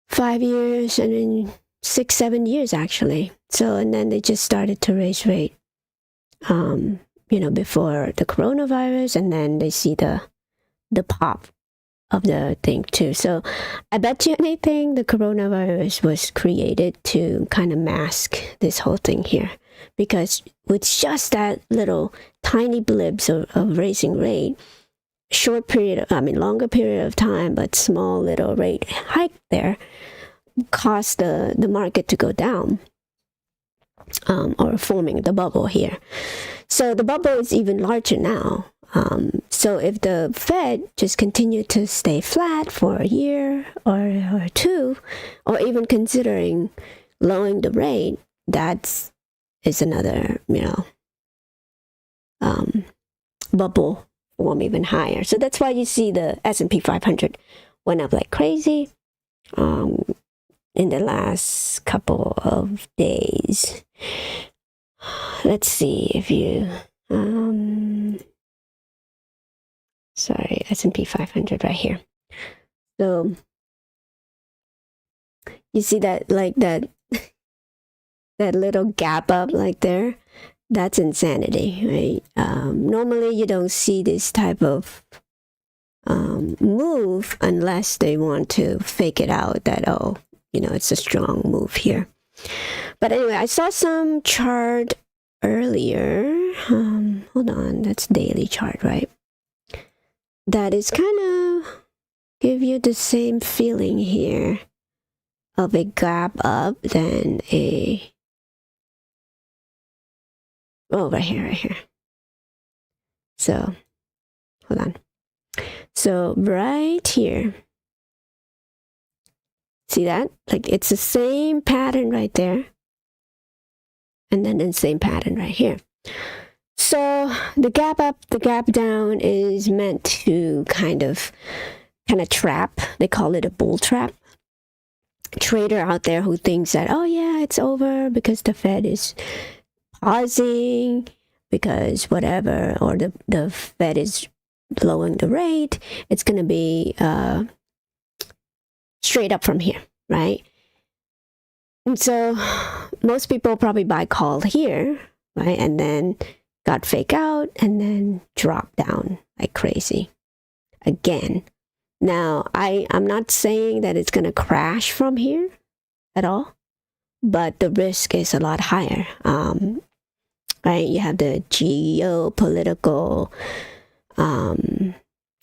5 years and then 6, 7 years actually. So, and then they just started to raise rate, before the coronavirus, and then they see the pop of the thing too. So I bet you anything the coronavirus was created to kind of mask this whole thing here, because with just that little tiny blips of raising rate, longer period of time, but small little rate hike there caused the market to go down, or forming the bubble here. So the bubble is even larger now. So if the Fed just continue to stay flat for a year or two, or even considering lowering the rate, is another, bubble form even higher. So that's why you see the S&P 500 went up like crazy in the last couple of days. Let's see if you S&P 500 right here. So you see that, like that little gap up like there, that's insanity, right? Normally you don't see this type of move unless they want to fake it out that, it's a strong move here. But anyway, I saw some chart earlier. Hold on, that's daily chart, right? That is kind of give you the same feeling here of a gap up than right here. So, hold on. So right here, see that? Like it's the same pattern right there. And then the same pattern right here. So the gap up, the gap down is meant to kind of trap. They call it a bull trap. Trader out there who thinks that, oh yeah, it's over because the Fed is pausing, because whatever, or the Fed is lowering the rate, it's going to be straight up from here, right? And so most people probably buy call here, right? And then got fake out and then drop down like crazy again. Now, I'm not saying that it's going to crash from here at all, but the risk is a lot higher. Right? You have the geopolitical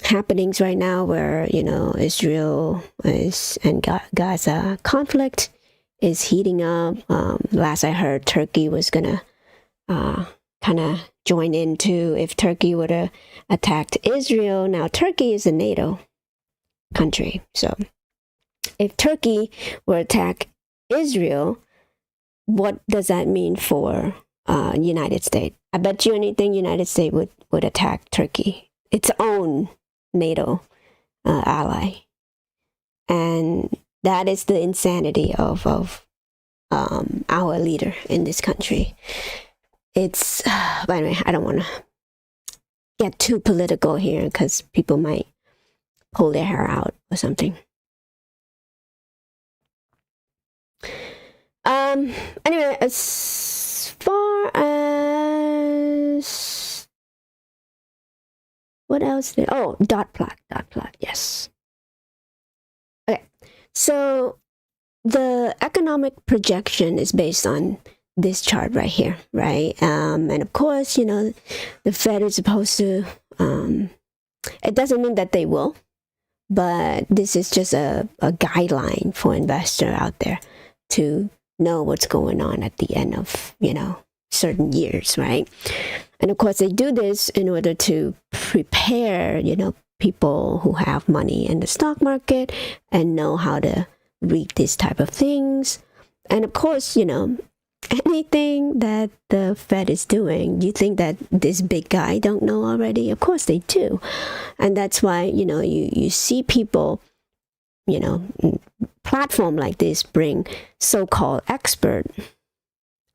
happenings right now where, Israel and Gaza conflict is heating up. Last I heard, Turkey was going to kind of join into if Turkey would have attacked Israel. Now, Turkey is a NATO country. So if Turkey were to attack Israel, what does that mean for United States? I bet you anything United States would attack Turkey, its own NATO ally. And that is the insanity of our leader in this country. It's, but anyway, I don't want to get too political here because people might pull their hair out or something. Anyway, as far as what else there? Oh, dot plot, yes. Okay, so the economic projection is based on this chart right here, right? And of course, the Fed is supposed to, it doesn't mean that they will, but this is just a guideline for investor out there to know what's going on at the end of, certain years, right? And of course, they do this in order to prepare, people who have money in the stock market and know how to read these type of things. And of course, anything that the Fed is doing, you think that this big guy don't know already? Of course they do. And that's why, you see people, platform like this bring so-called expert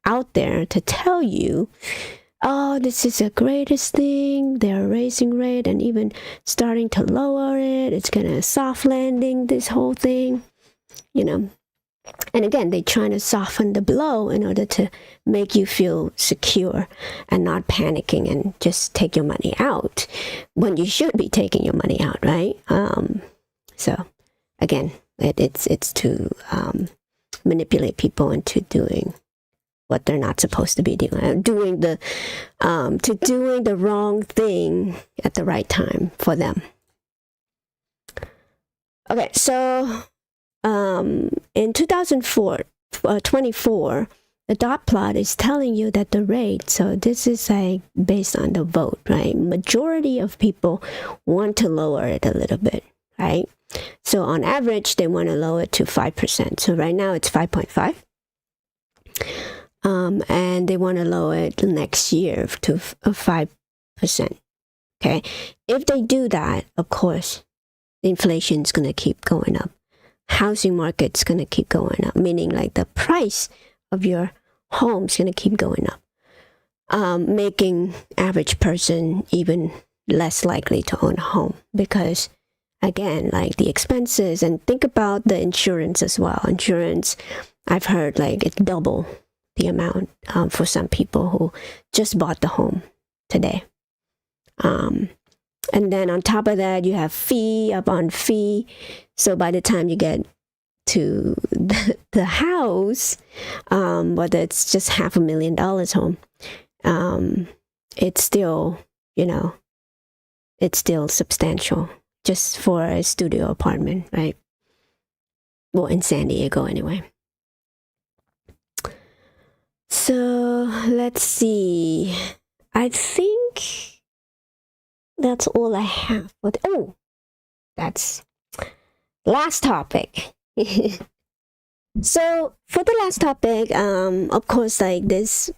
out there to tell you, oh, this is the greatest thing. They're raising rate and even starting to lower it. It's going to soft landing this whole thing, And again, they're trying to soften the blow in order to make you feel secure and not panicking and just take your money out when you should be taking your money out, right? So again, it's to manipulate people into doing what they're not supposed to be doing, doing the wrong thing at the right time for them. Okay, so in 2024, the dot plot is telling you that the rate, so this is like based on the vote, right? Majority of people want to lower it a little bit, right? So on average, they want to lower it to 5%. So right now it's 5.5. And they want to lower it next year to 5%. Okay. If they do that, of course, inflation is going to keep going up. Housing market's going to keep going up, meaning like the price of your home's going to keep going up, making average person even less likely to own a home because, again, like the expenses, and think about the insurance as well. Insurance, I've heard like it's double the amount for some people who just bought the home today. And then on top of that, you have fee upon fee. So by the time you get to the house, whether it's just $500,000 home, it's still, it's still substantial just for a studio apartment, right? Well, in San Diego anyway. So let's see. I think that's all I have. But that's last topic. So for the last topic, of course, like this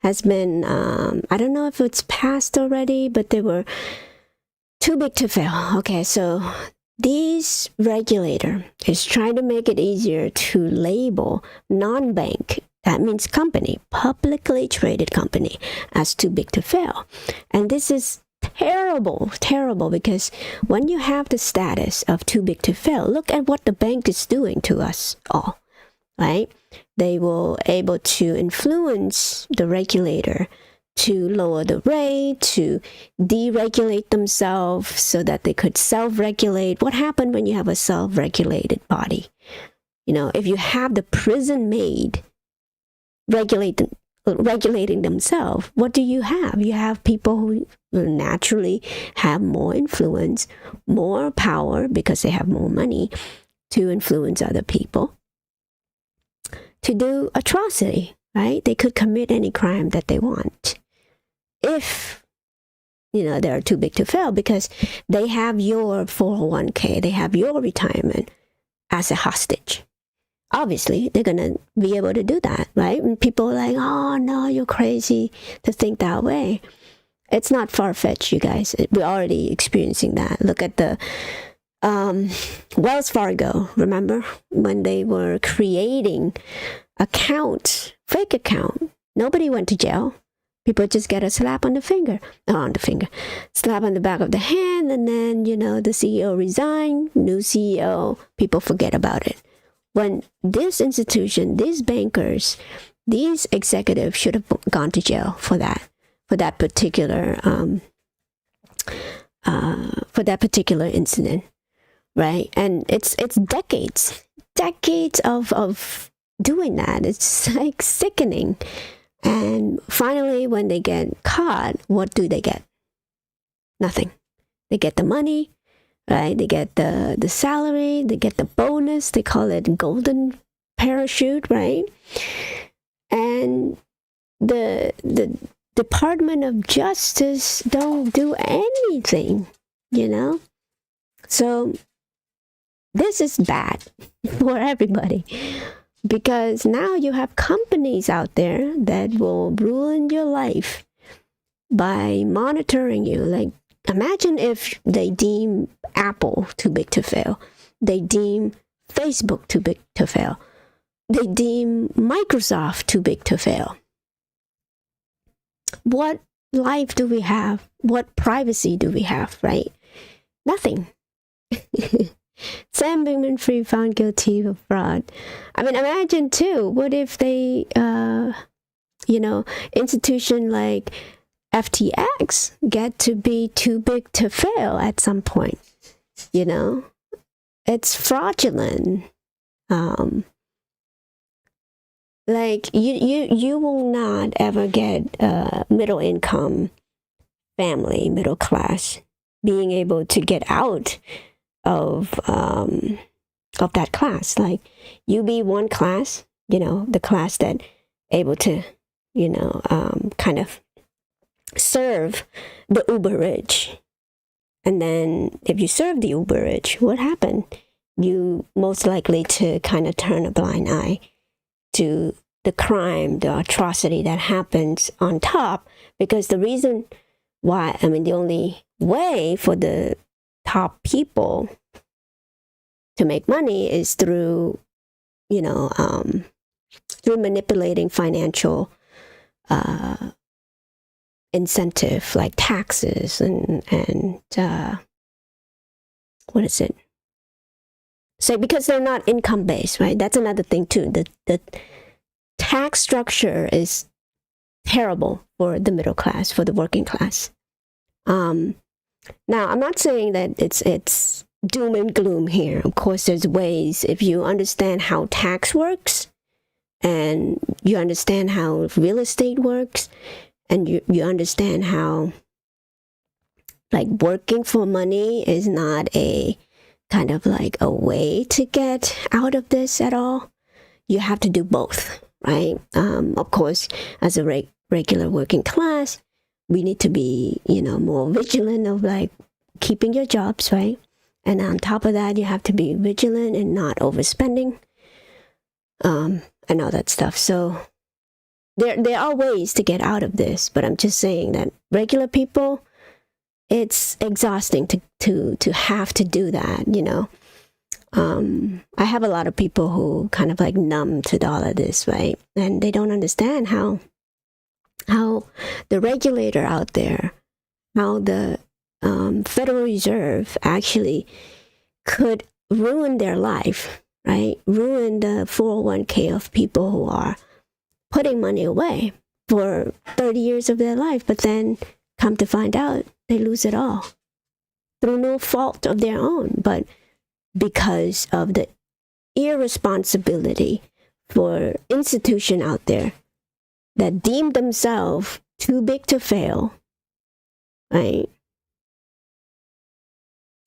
has been, I don't know if it's passed already, but they were too big to fail. Okay, so this regulator is trying to make it easier to label non-bank, that means company, publicly traded company, as too big to fail. And this is terrible, because when you have the status of too big to fail, look at what the bank is doing to us all, right? They were able to influence the regulator to lower the rate, to deregulate themselves so that they could self-regulate. What happened when you have a self-regulated body? If you have the prison maid regulating themselves, what do you have? You have people who naturally have more influence, more power because they have more money to influence other people to do atrocity, right? They could commit any crime that they want. if they're too big to fail, because they have your 401k, they have your retirement as a hostage. Obviously, they're going to be able to do that, right? And people are like, oh, no, you're crazy to think that way. It's not far-fetched, you guys. We're already experiencing that. Look at the Wells Fargo, remember? When they were creating accounts, fake account, nobody went to jail. People just get a slap on the finger, slap on the back of the hand, and then, the CEO resigned, new CEO, people forget about it. When this institution, these bankers, these executives should have gone to jail for that particular incident, right? And it's decades of doing that. It's like sickening. And finally, when they get caught, what do they get? Nothing. They get the money, right? They get the salary, they get the bonus, they call it golden parachute, right? And the Department of Justice don't do anything, So this is bad for everybody, because now you have companies out there that will ruin your life by monitoring you. Like, imagine if they deem Apple too big to fail. They deem Facebook too big to fail. They deem Microsoft too big to fail. What life do we have? What privacy do we have, right? Nothing. Sam Bankman-Fried found guilty of fraud. I mean, imagine too, what if they, institution like FTX get to be too big to fail at some point, It's fraudulent. Like, you will not ever get a middle income family, middle class, being able to get out of that class. Like, you be one class, the class that able to, kind of serve the uber rich. And then if you serve the uber rich, what happened? You most likely to kind of turn a blind eye to the crime, the atrocity that happens on top, because the reason why, the only way for the top people to make money is through, through manipulating financial incentive, like taxes and what is it? So because they're not income based, right? That's another thing too. The tax structure is terrible for the middle class, for the working class. Now, I'm not saying that it's doom and gloom here. Of course, there's ways. If you understand how tax works, and you understand how real estate works, and you understand how, like, working for money is not a kind of like a way to get out of this at all. You have to do both, right? Of course, as a regular working class, we need to be, more vigilant of, like, keeping your jobs, right? And on top of that, you have to be vigilant and not overspending, and all that stuff. So there are ways to get out of this, but I'm just saying that regular people, it's exhausting to have to do that, I have a lot of people who kind of like numb to all of this, right? And they don't understand how the regulator out there, how the Federal Reserve actually could ruin their life, right? Ruin the 401k of people who are putting money away for 30 years of their life, but then come to find out they lose it all through no fault of their own, but because of the irresponsibility for institution out there that deem themselves too big to fail, right?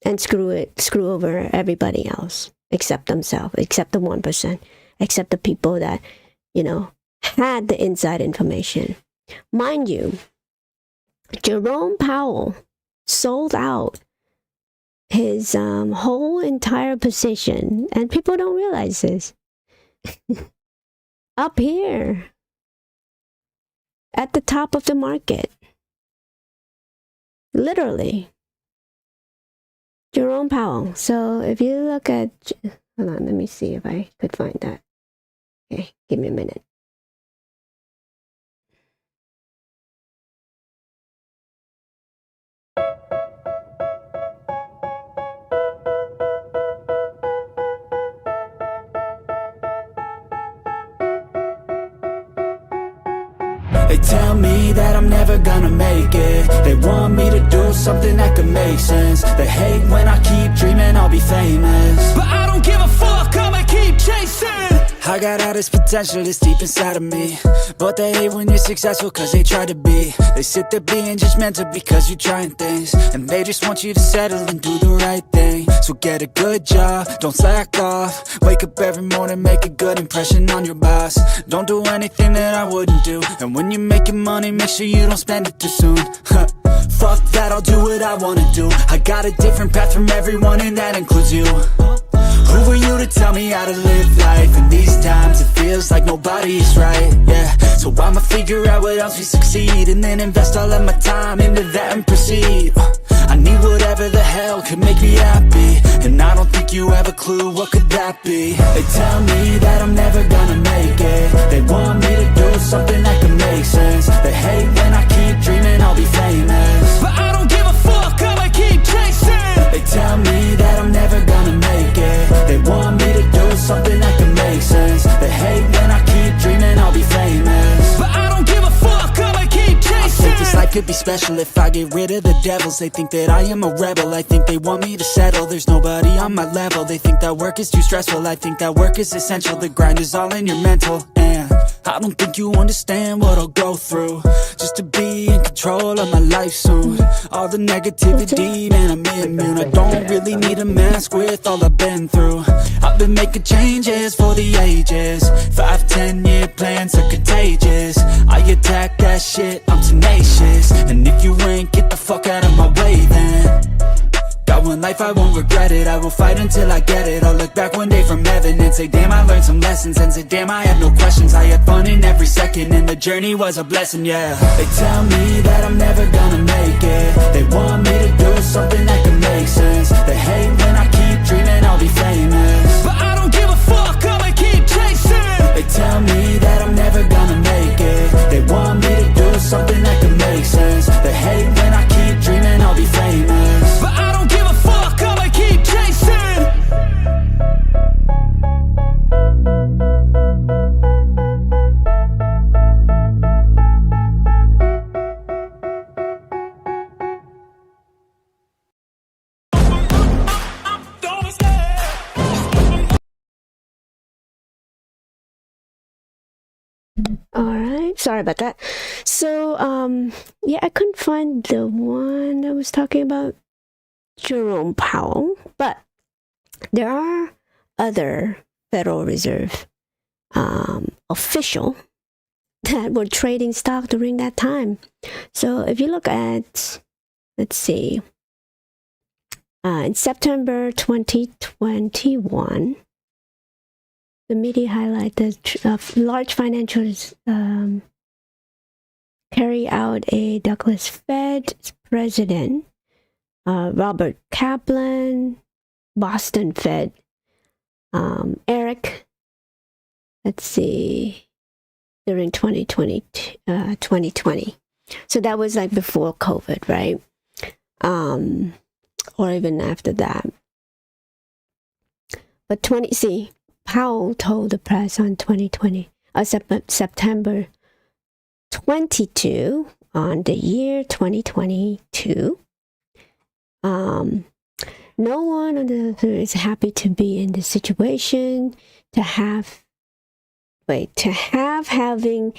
And screw over everybody else except themselves, except the 1%, except the people that, had the inside information. Mind you, Jerome Powell sold out his whole entire position, and people don't realize this. Up here at the top of the market, literally, Jerome Powell. So if you look at, hold on, let me see if I could find that. Okay, give me a minute. They tell me that I'm never gonna make it. They want me to do something that could make sense. They hate when I keep dreaming I'll be famous, but I don't give a fuck, I'ma keep chasing. I got all this potential that's deep inside of me, but they hate when you're successful cause they try to be. They sit there being judgmental because you're trying things, and they just want you to settle and do the right thing. So get a good job, don't slack off. Wake up every morning, make a good impression on your boss. Don't do anything that I wouldn't do, and when you're making money, make sure you don't spend it too soon. Fuck that, I'll do what I wanna do. I got a different path from everyone, and that includes you. Who are you to tell me how to live life? In these times it feels like nobody's right, yeah. So I'ma figure out what else we succeed, and then invest all of my time into that and proceed. I need whatever the hell could make me happy, and I don't think you have a clue what could that be. They tell me that I'm never gonna make it. They want me to do something that could make sense. They hate when I keep dreaming I'll be famous, but I don't give a fuck, I'ma keep chasing. They tell me that I'm never gonna make it. They want me to do something that can make sense. They hate when I keep dreaming I'll be famous, but I don't give a fuck, I'ma keep chasing. I think this life could be special if I get rid of the devils. They think that I am a rebel, I think they want me to settle. There's nobody on my level. They think that work is too stressful, I think that work is essential. The grind is all in your mental, and I don't think you understand what I'll go through just to be in control of my life soon. All the negativity, man, I'm immune. I don't really need a mask with all I've been through. I've been making changes for the ages. 5-10 year plans are contagious. I attack that shit, I'm tenacious. And if you ain't, get the fuck out of my way then. Got one life, I won't regret it. I will fight until I get it. I'll look back one day from heaven and say, damn, I learned some lessons. And say, damn, I had no questions. I had fun in every second, and the journey was a blessing, yeah. They tell me that I'm never gonna make it. They want me to do something that can make sense. They hate when I keep dreaming I'll be famous, but I don't give a fuck, I'ma keep chasing. They tell me that I'm never gonna make it. They want me to do something that can make sense. They hate when I keep dreaming I'll be famous, but I don't give a fuck, I'ma keep chasing. All right, sorry about that. So, yeah, I couldn't find the one that was talking about Jerome Powell, but there are other Federal Reserve official that were trading stock during that time. So if you look at, let's see, in September 2021, the media highlight that large financials carry out a Douglas Fed president, Robert Kaplan, Boston Fed, Eric, let's see, during 2020. So that was like before COVID, right? Or even after that. But Powell told the press on September 22 on the year 2022. No one on the is happy to be in this situation, having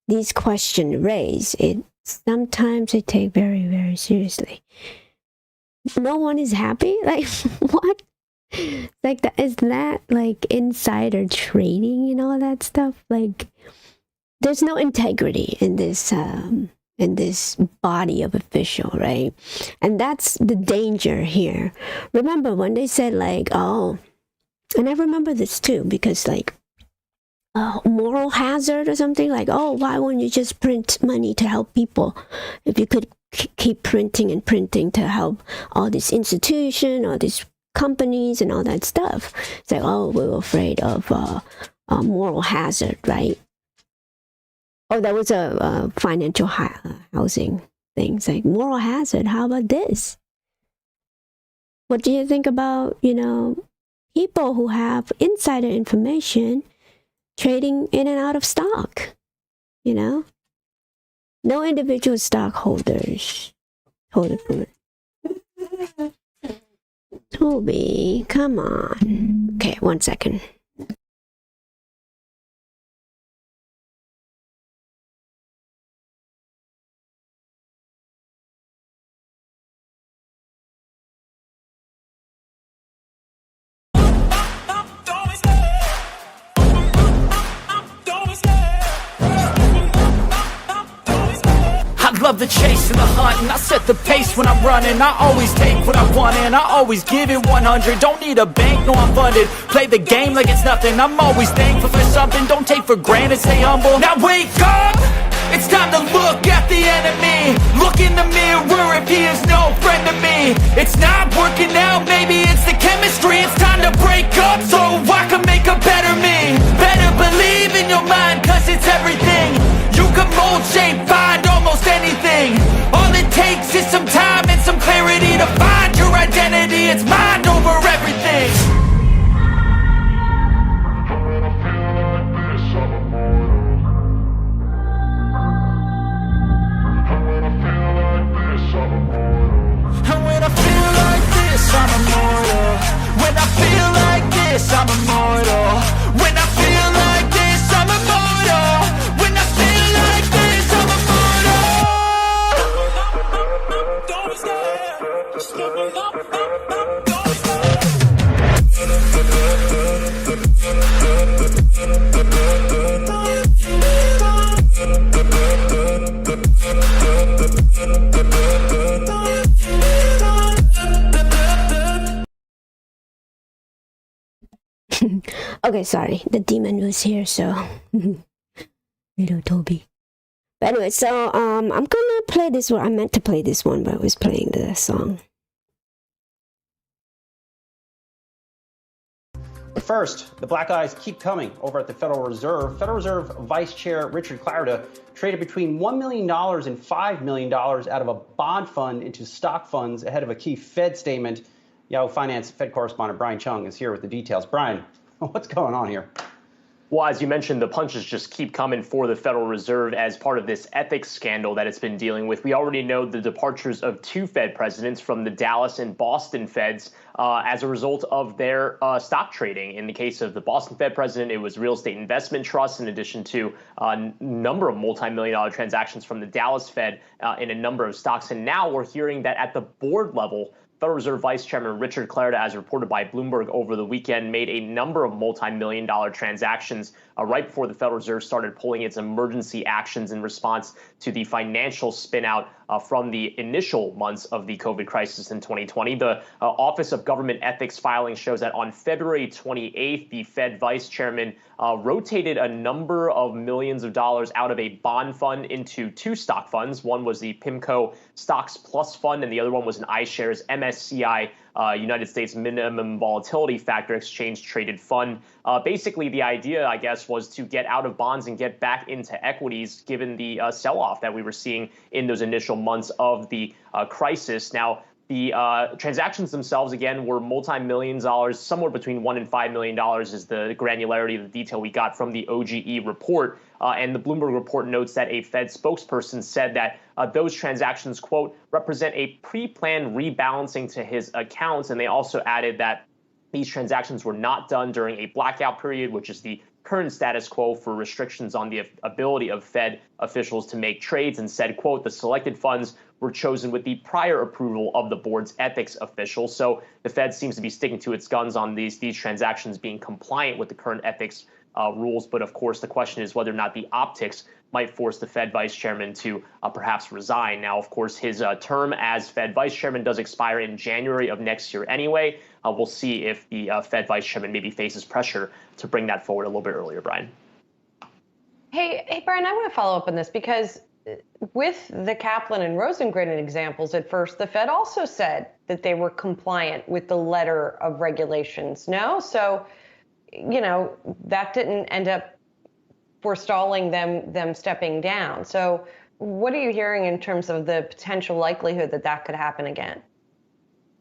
these questions raised. Sometimes they take very, very seriously. No one is happy? Like, what? Like, is that like insider trading and all that stuff? Like, there's no integrity in this in this body of official, right? And that's the danger here. Remember when they said like, oh, and I remember this too, because like moral hazard or something like, oh, why wouldn't you just print money to help people if you could keep printing and printing to help all these institutions, all these companies and all that stuff. It's like, oh, we were afraid of moral hazard, right? Oh, that was a financial housing thing. It's like, moral hazard, how about this? What do you think about, you know, people who have insider information trading in and out of stock, you know? No individual stockholders. Hold it for it. Toby, come on. Okay, 1 second. Love the chase and the hunt, and I set the pace when I'm running. I always take what I want and I always give it 100. Don't need a bank, no I'm funded. Play the game like it's nothing. I'm always thankful for something. Don't take for granted, stay humble. Now wake up! It's time to look at the enemy. Look in the mirror if he is no friend to me. It's not working out, maybe it's the chemistry. It's time to break up so I can make a better me. Better believe in your mind, cause it's everything. You can mold, shape, find almost anything. All it takes is some time and some clarity to find your identity. It's mind over everything. And when I feel like this, I'm immortal. When I feel like this, I'm immortal. When I feel like this, I'm immortal. When I feel like this, I'm immortal. Don't stare. Just looking up. Don't Okay, sorry. The demon was here, so little Toby. But anyway, so I'm gonna play this one. I meant to play this one, but I was playing the song. But first, the black eyes keep coming over at the Federal Reserve. Federal Reserve Vice Chair Richard Clarida traded between $1 million and $5 million out of a bond fund into stock funds ahead of a key Fed statement. Yahoo Finance Fed correspondent Brian Chung is here with the details. Brian, what's going on here? Well, as you mentioned, the punches just keep coming for the Federal Reserve as part of this ethics scandal that it's been dealing with. We already know the departures of two Fed presidents from the Dallas and Boston Feds as a result of their stock trading. In the case of the Boston Fed president, it was real estate investment trusts, in addition to a number of multi-million-dollar transactions from the Dallas Fed in a number of stocks. And now we're hearing that at the board level, Federal Reserve Vice Chairman Richard Clarida, as reported by Bloomberg over the weekend, made a number of multi-million-dollar transactions right before the Federal Reserve started pulling its emergency actions in response to the financial spin-out from the initial months of the COVID crisis in 2020. The Office of Government Ethics filing shows that on February 28th, the Fed Vice Chairman rotated a number of millions of dollars out of a bond fund into two stock funds. One was the PIMCO Stocks Plus Fund, and the other one was an iShares MSCI United States Minimum Volatility Factor Exchange Traded Fund. Basically, the idea, I guess, was to get out of bonds and get back into equities, given the sell-off that we were seeing in those initial months of the crisis. Now, the transactions themselves, again, were multi-millions dollars, somewhere between $1 and $5 million is the granularity of the detail we got from the OGE report. And the Bloomberg report notes that a Fed spokesperson said that those transactions, quote, represent a pre-planned rebalancing to his accounts. And they also added that these transactions were not done during a blackout period, which is the current status quo for restrictions on the ability of Fed officials to make trades, and said, quote, the selected funds were chosen with the prior approval of the board's ethics officials. So the Fed seems to be sticking to its guns on these transactions being compliant with the current ethics rules. But of course, the question is whether or not the optics might force the Fed vice chairman to perhaps resign. Now, of course, his term as Fed vice chairman does expire in January of next year anyway. We'll see if the Fed vice chairman maybe faces pressure to bring that forward a little bit earlier, Brian. Hey, Brian, I want to follow up on this because with the Kaplan and Rosengren examples at first, the Fed also said that they were compliant with the letter of regulations. No? So, that didn't end up forestalling them stepping down. So what are you hearing in terms of the potential likelihood that could happen again?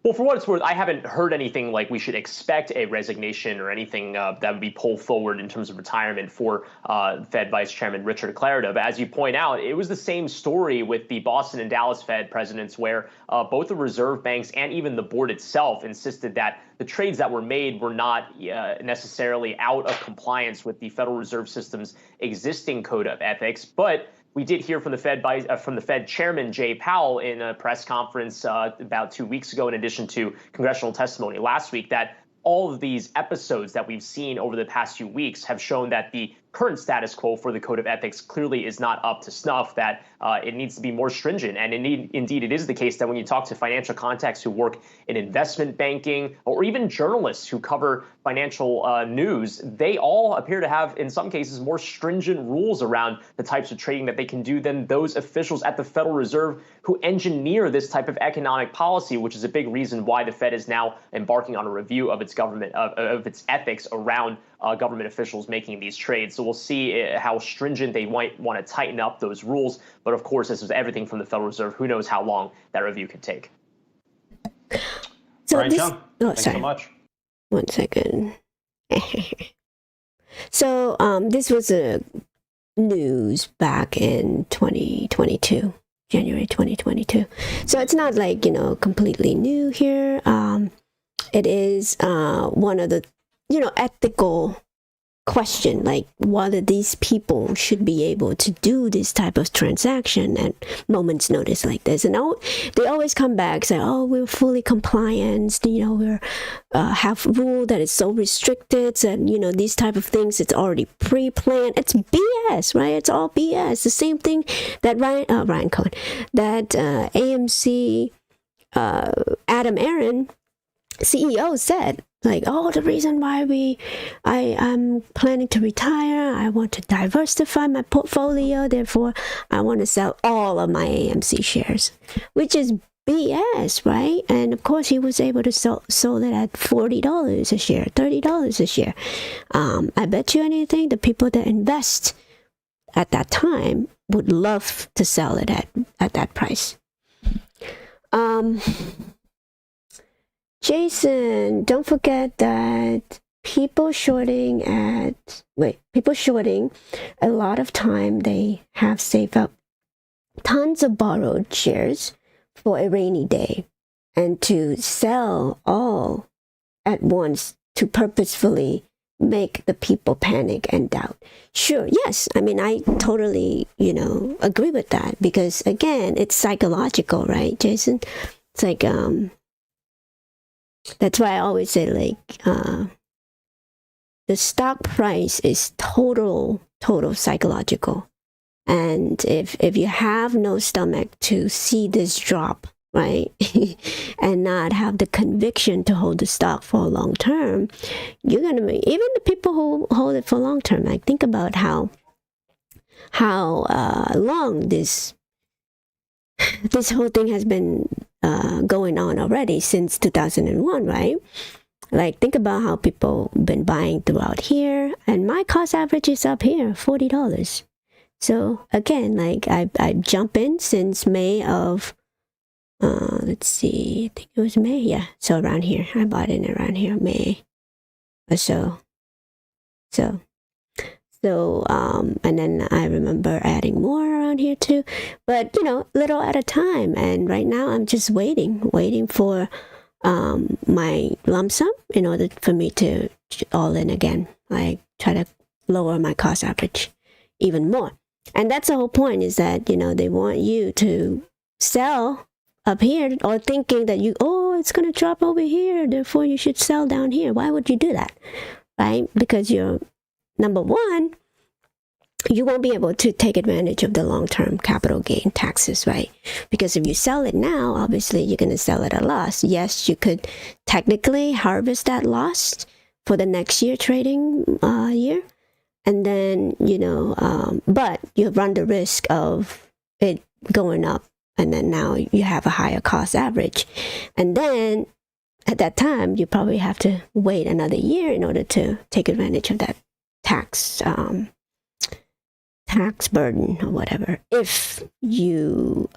Well, for what it's worth, I haven't heard anything like we should expect a resignation or anything that would be pulled forward in terms of retirement for Fed Vice Chairman Richard Clarida. But as you point out, it was the same story with the Boston and Dallas Fed presidents, where both the reserve banks and even the board itself insisted that the trades that were made were not necessarily out of compliance with the Federal Reserve System's existing code of ethics. But we did hear from the Fed chairman, Jay Powell, in a press conference about 2 weeks ago, in addition to congressional testimony last week, that all of these episodes that we've seen over the past few weeks have shown that the current status quo for the code of ethics clearly is not up to snuff, that it needs to be more stringent. And indeed, it is the case that when you talk to financial contacts who work in investment banking, or even journalists who cover financial news, they all appear to have, in some cases, more stringent rules around the types of trading that they can do than those officials at the Federal Reserve who engineer this type of economic policy, which is a big reason why the Fed is now embarking on a review of its government, of its ethics around government officials making these trades. So we'll see how stringent they might want to tighten up those rules. But of course, this is everything from the Federal Reserve. Who knows how long that review could take. So Brian Chung, thanks so much. 1 second. So this was a news back in 2022, January 2022. So it's not like, completely new here. It is one of the, ethical question, like whether these people should be able to do this type of transaction at moment's notice like this. And they always come back say, oh, we're fully compliant, we're have rule that is so restricted, and these type of things, it's already pre-planned. It's BS, right? It's all BS. The same thing that Ryan Cohen, that AMC Adam Aaron, CEO, said, like, oh, the reason why I'm planning to retire, I want to diversify my portfolio, therefore I want to sell all of my AMC shares, which is BS, right? And of course he was able to sell it at $40 a share, $30 a share. I bet you anything, the people that invest at that time would love to sell it at that price. Jason, don't forget that people shorting, a lot of time they have saved up tons of borrowed shares for a rainy day, and to sell all at once to purposefully make the people panic and doubt. Sure, yes, I mean, I totally, agree with that, because again, it's psychological, right, Jason? It's like, that's why I always say, like, the stock price is total psychological. And if you have no stomach to see this drop, right, and not have the conviction to hold the stock for a long term, you're going to make, even the people who hold it for long term, like, think about how long this whole thing has been going on already since 2001, right? Like, think about how people been buying throughout here, and my cost average is up here, $40. So again, like, I jump in since May of, let's see, I think it was May, yeah. So around here, I bought in around here, May or so. So, and then I remember adding more around here too, but little at a time. And right now I'm just waiting for my lump sum in order for me to all in again, like try to lower my cost average even more. And that's the whole point, is that, they want you to sell up here, or thinking that it's going to drop over here, therefore you should sell down here. Why would you do that? Right? Because you're, number one, you won't be able to take advantage of the long-term capital gain taxes, right? Because if you sell it now, obviously you're going to sell it at a loss. Yes, you could technically harvest that loss for the next year trading year. And then, but you run the risk of it going up. And then now you have a higher cost average. And then at that time, you probably have to wait another year in order to take advantage of that tax burden or whatever, if you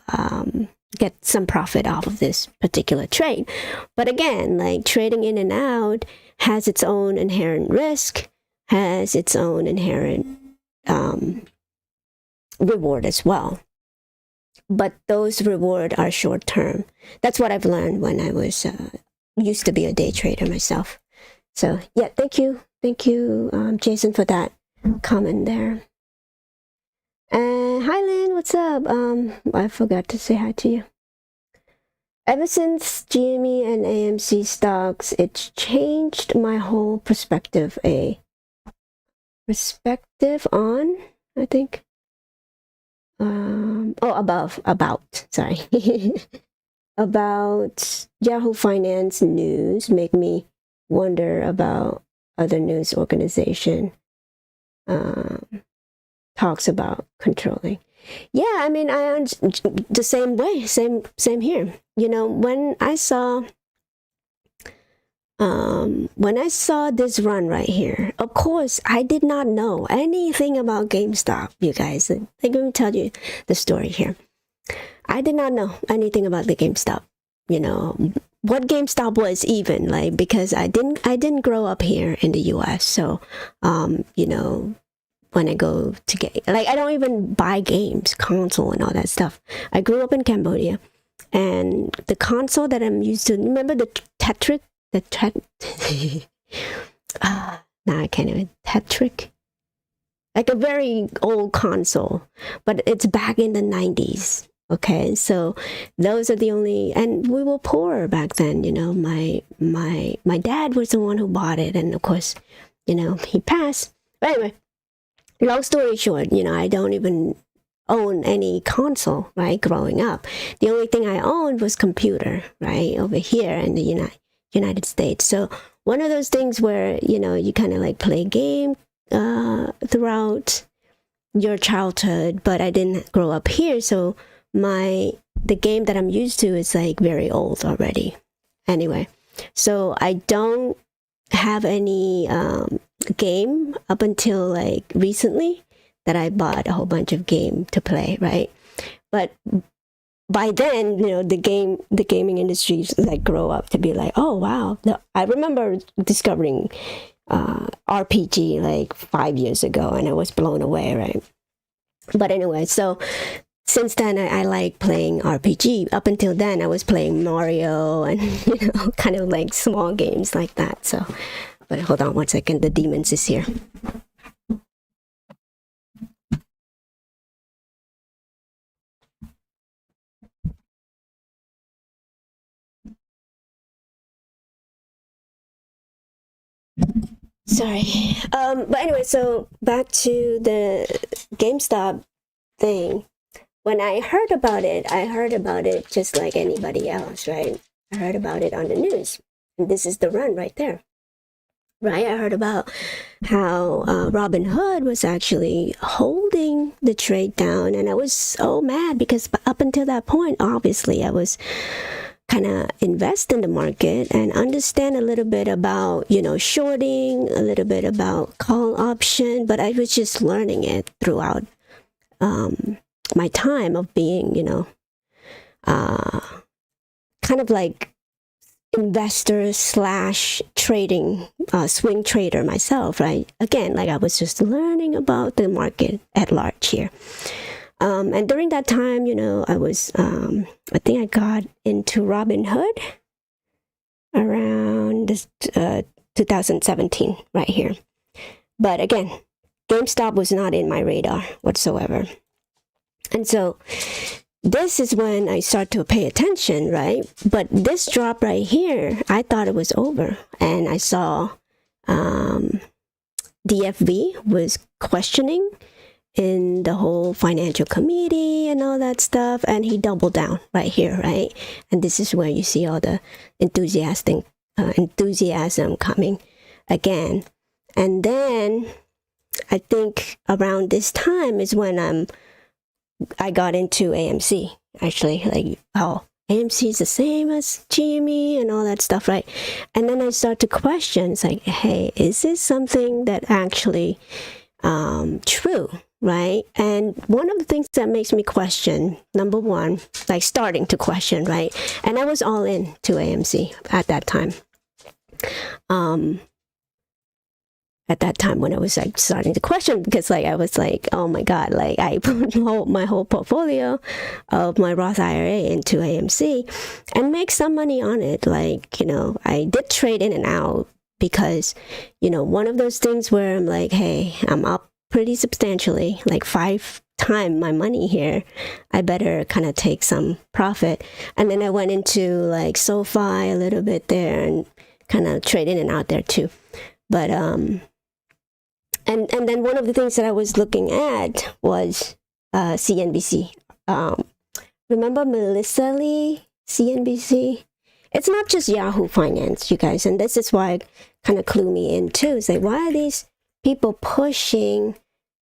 get some profit off of this particular trade. But again, like trading in and out has its own inherent risk, has its own inherent reward as well. But those rewards are short term. That's what I've learned when I was used to be a day trader myself. So yeah, thank you, Jason, for that comment there. And hi, Lynn, what's up? I forgot to say hi to you. Ever since GME and AMC stocks, it's changed my whole perspective. A perspective on, I think. Sorry. About Yahoo Finance news make me wonder about other news organization. Talks about controlling. Yeah, I mean, the same way, same here. When I saw this run right here, of course, I did not know anything about GameStop, you guys. Let me tell you the story here. I did not know anything about the GameStop. What GameStop was even, like, because I didn't grow up here in the US. So, when I go to get, like, I don't even buy games, console and all that stuff. I grew up in Cambodia, and the console that I'm used to, remember the Tetrick? I can't even, Tetrick? Like a very old console, but it's back in the 90s. Okay, so those are the only, and we were poor back then, my dad was the one who bought it, and of course, he passed. But anyway, long story short, I don't even own any console, right, growing up. The only thing I owned was computer, right, over here in the United States. So one of those things where, you kind of like play game throughout your childhood, but I didn't grow up here, so the game that I'm used to is like very old already. Anyway, so I don't have any game up until like recently that I bought a whole bunch of game to play, right? But by then, the gaming industry like grow up to be like, oh wow. I remember discovering RPG like 5 years ago, and I was blown away, right? But anyway, so since then, I like playing RPG. Up until then, I was playing Mario and, kind of like small games like that. So, but hold on one second. The Demons is here. Sorry. But anyway, so back to the GameStop thing. When I heard about it just like anybody else, right? I heard about it on the news. And this is the run right there, right? I heard about how Robinhood was actually holding the trade down. And I was so mad because up until that point, obviously, I was kind of invest in the market and understand a little bit about, shorting, a little bit about call option. But I was just learning it throughout my time of being, kind of like investor / trading, swing trader myself, right? Again, like I was just learning about the market at large here. And during that time, I was, I think I got into Robinhood around 2017, right here. But again, GameStop was not in my radar whatsoever. And so this is when I start to pay attention, right? But this drop right here, I thought it was over. And I saw DFV was questioning in the whole financial committee and all that stuff, and he doubled down right here, right? And this is where you see all the enthusiasm coming again. And then I think around this time is when I got into AMC, actually, like, oh, AMC is the same as GME and all that stuff, right? And then I start to question, it's like, hey, is this something that actually true, right? And one of the things that makes me question, number one, like starting to question, right? And I was all in to AMC at that time. At that time when I was like starting to question, because like I was like, oh my God, like I put my whole portfolio of my Roth IRA into AMC and make some money on it. Like, you know, I did trade in and out because, you know, one of those things where I'm like, hey, I'm up pretty substantially, like 5 times my money here. I better kind of take some profit. And then I went into like SoFi a little bit there and kind of trade in and out there too. But and then one of the things that I was looking at was CNBC. Remember Melissa Lee, CNBC? It's not just Yahoo Finance, you guys, and this is why it kind of clue me in too. It's like, why are these people pushing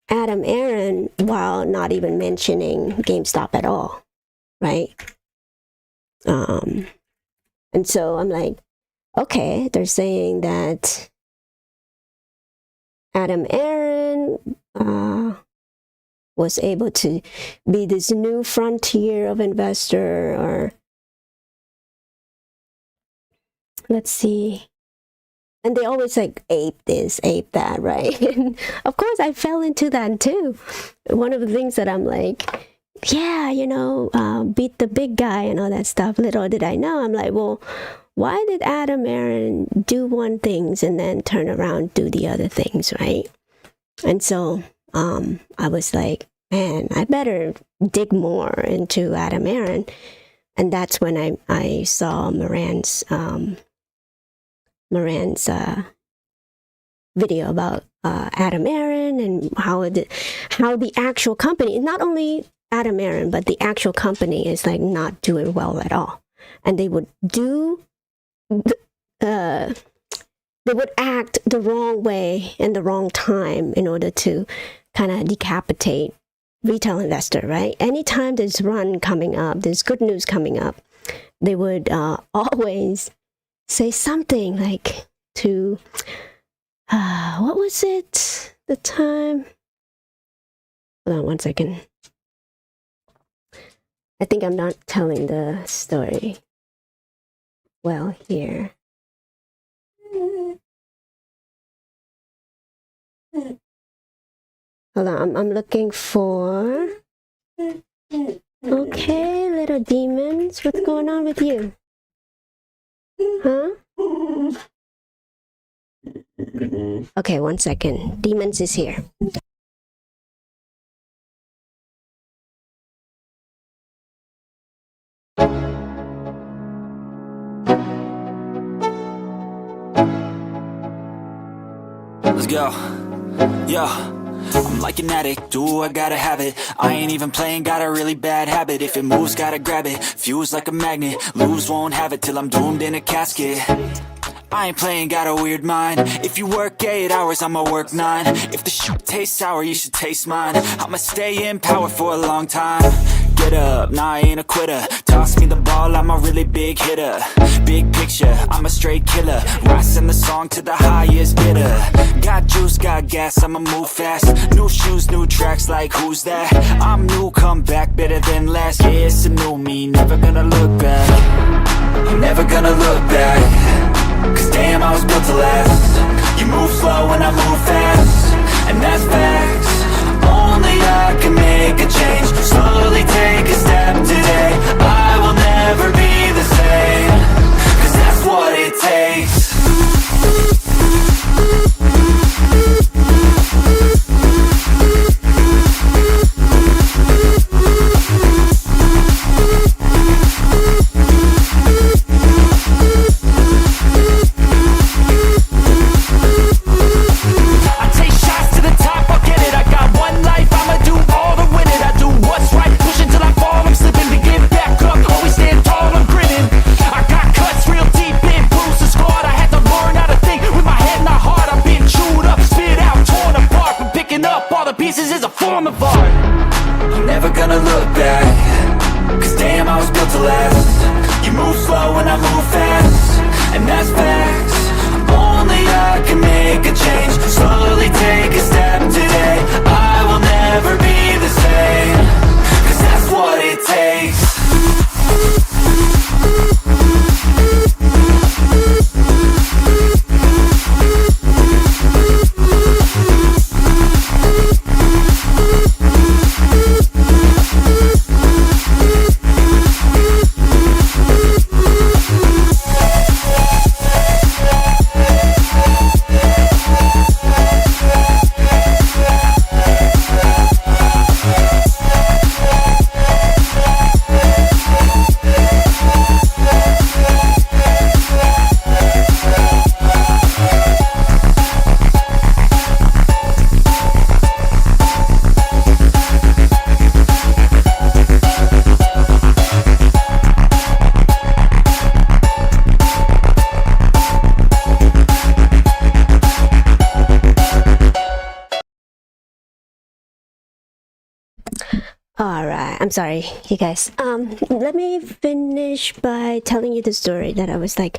Adam Aaron while not even mentioning GameStop at all, right? And so I'm like, okay, they're saying that Adam Aaron was able to be this new frontier of investor, or let's see. And they always like ape this, ape that, right? And of course I fell into that too. One of the things that I'm like, yeah, you know, beat the big guy and all that stuff. Little did I know, I'm like, well, why did Adam Aaron do one things and then turn around do the other things, right? And so I was like, man, I better dig more into Adam Aaron. And that's when I saw Moran's video about Adam Aaron and how the actual company, not only Adam Aaron, but the actual company is like not doing well at all. And they would they would act the wrong way in the wrong time in order to kind of decapitate retail investor, right? Anytime there's run coming up, there's good news coming up, they would always say something like to, what was it, the time? Hold on one second. I think I'm not telling the story well here. Hold on, I'm looking for... Okay, little demons, what's going on with you? Huh? Okay, one second. Demons is here. Let's go. Yo, I'm like an addict, do I gotta have it. I ain't even playing, got a really bad habit. If it moves, gotta grab it, fuse like a magnet. Lose, won't have it till I'm doomed in a casket. I ain't playing, got a weird mind. If you work 8 hours, I'ma work 9. If the shit tastes sour, you should taste mine. I'ma stay in power for a long time. Get up, nah, I ain't a quitter. Toss me the ball, I'm a really big hitter. Big picture, I'm a straight killer. Rising the song to the highest bidder. Got juice, got gas, I'ma move fast. New shoes, new tracks, like who's that? I'm new, come back, better than last. Yeah, it's a new me, never gonna look back. I'm never gonna look back. Cause damn, I was built to last. You move slow and I move fast, and that's facts. Only I can make a change. Slowly take a step today. I will never be the same. Cause that's what it takes. I take picking up all the pieces is a form of art. I'm never gonna look back, cause damn, I was built to last. You move slow and I move fast, and that's facts. Only I can make a change, slowly take a step today. I will never be the same, cause that's what it takes. All right, I'm sorry, you guys. Let me finish by telling you the story that I was like,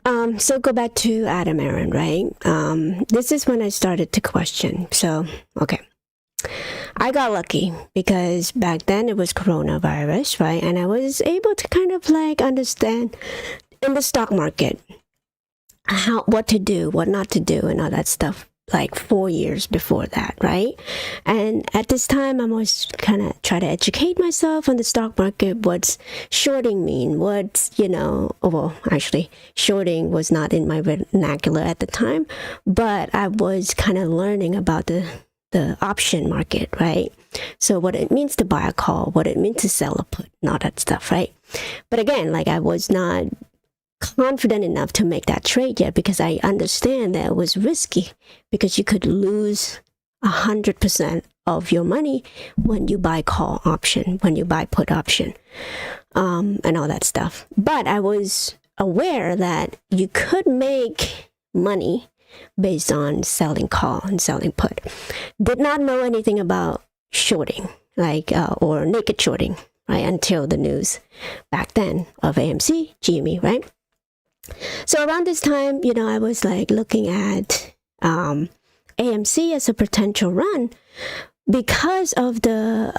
so go back to Adam Aaron, right? This is when I started to question. So, okay. I got lucky because back then it was coronavirus, right? And I was able to kind of like understand in the stock market what to do, what not to do, and all that stuff. Like 4 years before that, right? And at this time, I was kind of trying to educate myself on the stock market. What's shorting mean? What's, well, actually, shorting was not in my vernacular at the time, but I was kind of learning about the option market, right? So what it means to buy a call, what it means to sell a put, and all that stuff, right? But again, like I was not confident enough to make that trade yet because I understand that it was risky because you could lose 100% of your money when you buy call option, when you buy put option, and all that stuff. But I was aware that you could make money based on selling call and selling put. Did not know anything about shorting, like or naked shorting, right? Until the news back then of AMC, GME, right? So around this time, I was like looking at AMC as a potential run because of the,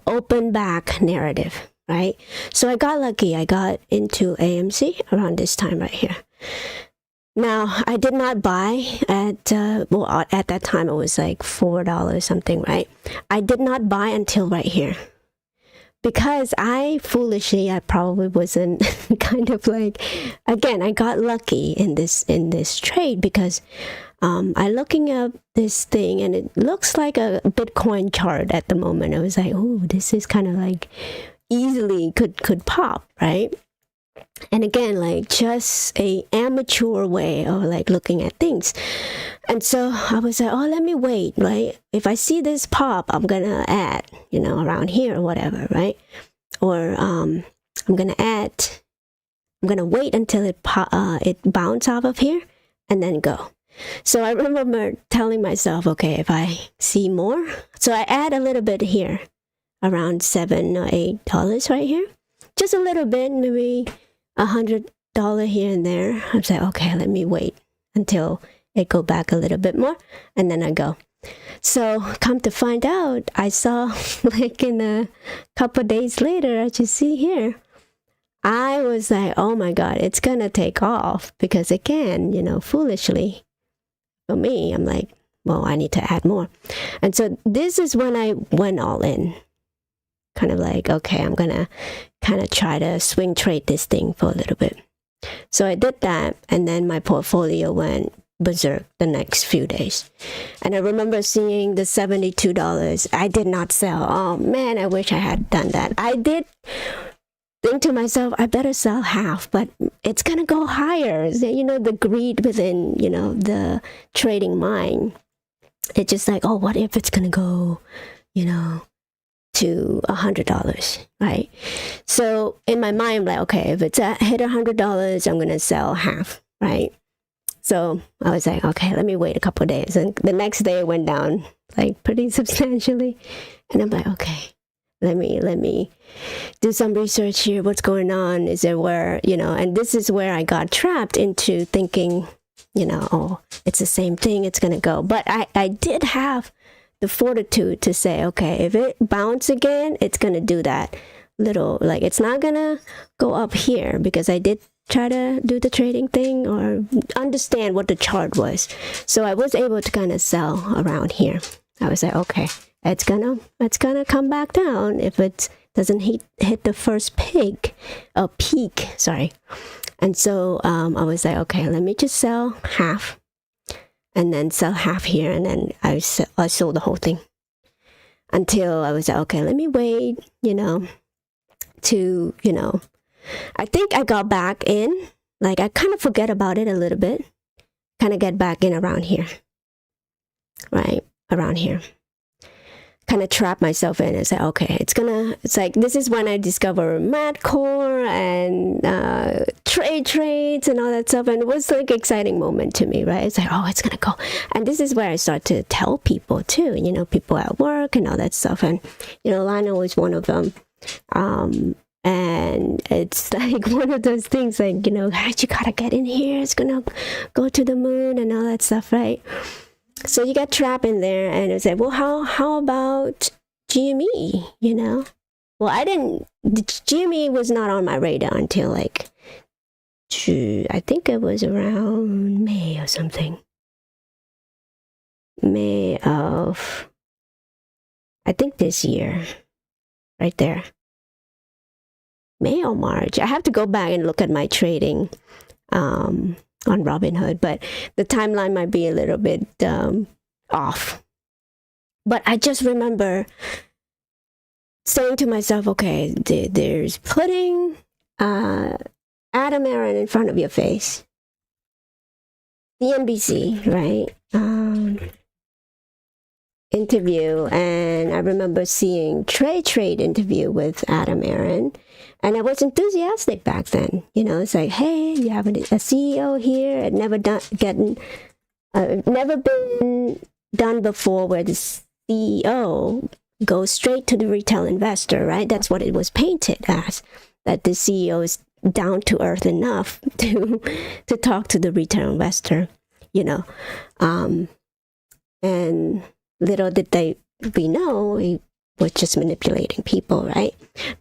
open back narrative, right? So I got lucky. I got into AMC around this time right here. Now, I did not buy at that time it was like $4 something, right? I did not buy until right here. Because I probably wasn't kind of like, again, I got lucky in this trade because I looking up this thing and it looks like a Bitcoin chart at the moment. I was like, oh, this is kind of like easily could pop, right? And again, like just a amateur way of like looking at things. And so I was like, oh, let me wait, right? If I see this pop, I'm going to add, around here or whatever, right? Or I'm going to wait until it bounce off of here and then go. So I remember telling myself, okay, if I see more, so I add a little bit here, around $7 or $8 right here. Just a little bit, maybe $100 here and there. I was like, okay, let me wait until it go back a little bit more, and then I go. So come to find out, I saw like in a couple of days later, as you see here, I was like, oh my God, it's gonna take off because again, foolishly for me, I'm like, well, I need to add more. And so this is when I went all in, kind of like, okay, I'm gonna kind of try to swing trade this thing for a little bit. So I did that, and then my portfolio went berserk the next few days. And I remember seeing the $72. I did not sell. Oh man, I wish I had done that. I did think to myself, I better sell half, but it's gonna go higher. The greed within, the trading mind. It's just like, oh, what if it's gonna go, to $100, right? So in my mind, I'm like, okay, if it's hit $100, I'm gonna sell half, right? So I was like, okay, let me wait a couple of days. And the next day it went down like pretty substantially. And I'm like, okay, let me do some research here. What's going on? Is it where, and this is where I got trapped into thinking, oh, it's the same thing. It's going to go. But I did have the fortitude to say, okay, if it bounce again, it's going to do that little, like, it's not going to go up here, because I did try to do the trading thing or understand what the chart was. So I was able to kind of sell around here. I was like, okay, it's gonna come back down if it doesn't hit the first peak. Sorry. And so I was like, okay, let me just sell half, and then sell half here, and then I sold the whole thing until I was like, okay, let me wait, to, I think I got back in, like I kind of forget about it a little bit, kind of get back in around here, right? Around here. Kind of trap myself in and say, okay, it's like, this is when I discover Madcore and trades and all that stuff. And it was like an exciting moment to me, right? It's like, oh, it's going to go. And this is where I start to tell people too, people at work and all that stuff. And, Lionel was one of them. And it's like one of those things like, you gotta get in here. It's going to go to the moon and all that stuff, right? So you got trapped in there, and it was like, well, how about GME, Well, GME was not on my radar until like, I think it was around May or something. May of, I think this year, right there. May or March. I have to go back and look at my trading, on Robinhood, but the timeline might be a little bit off. But I just remember saying to myself, okay, there's putting Adam Aaron in front of your face. CNBC, right? Interview, and I remember seeing trade interview with Adam Aaron, and I was enthusiastic back then. It's like, hey, you have a CEO here. It never been done before, where the CEO goes straight to the retail investor, right? That's what it was painted as, that the CEO is down to earth enough to talk to the retail investor, and little did we know he was just manipulating people, right?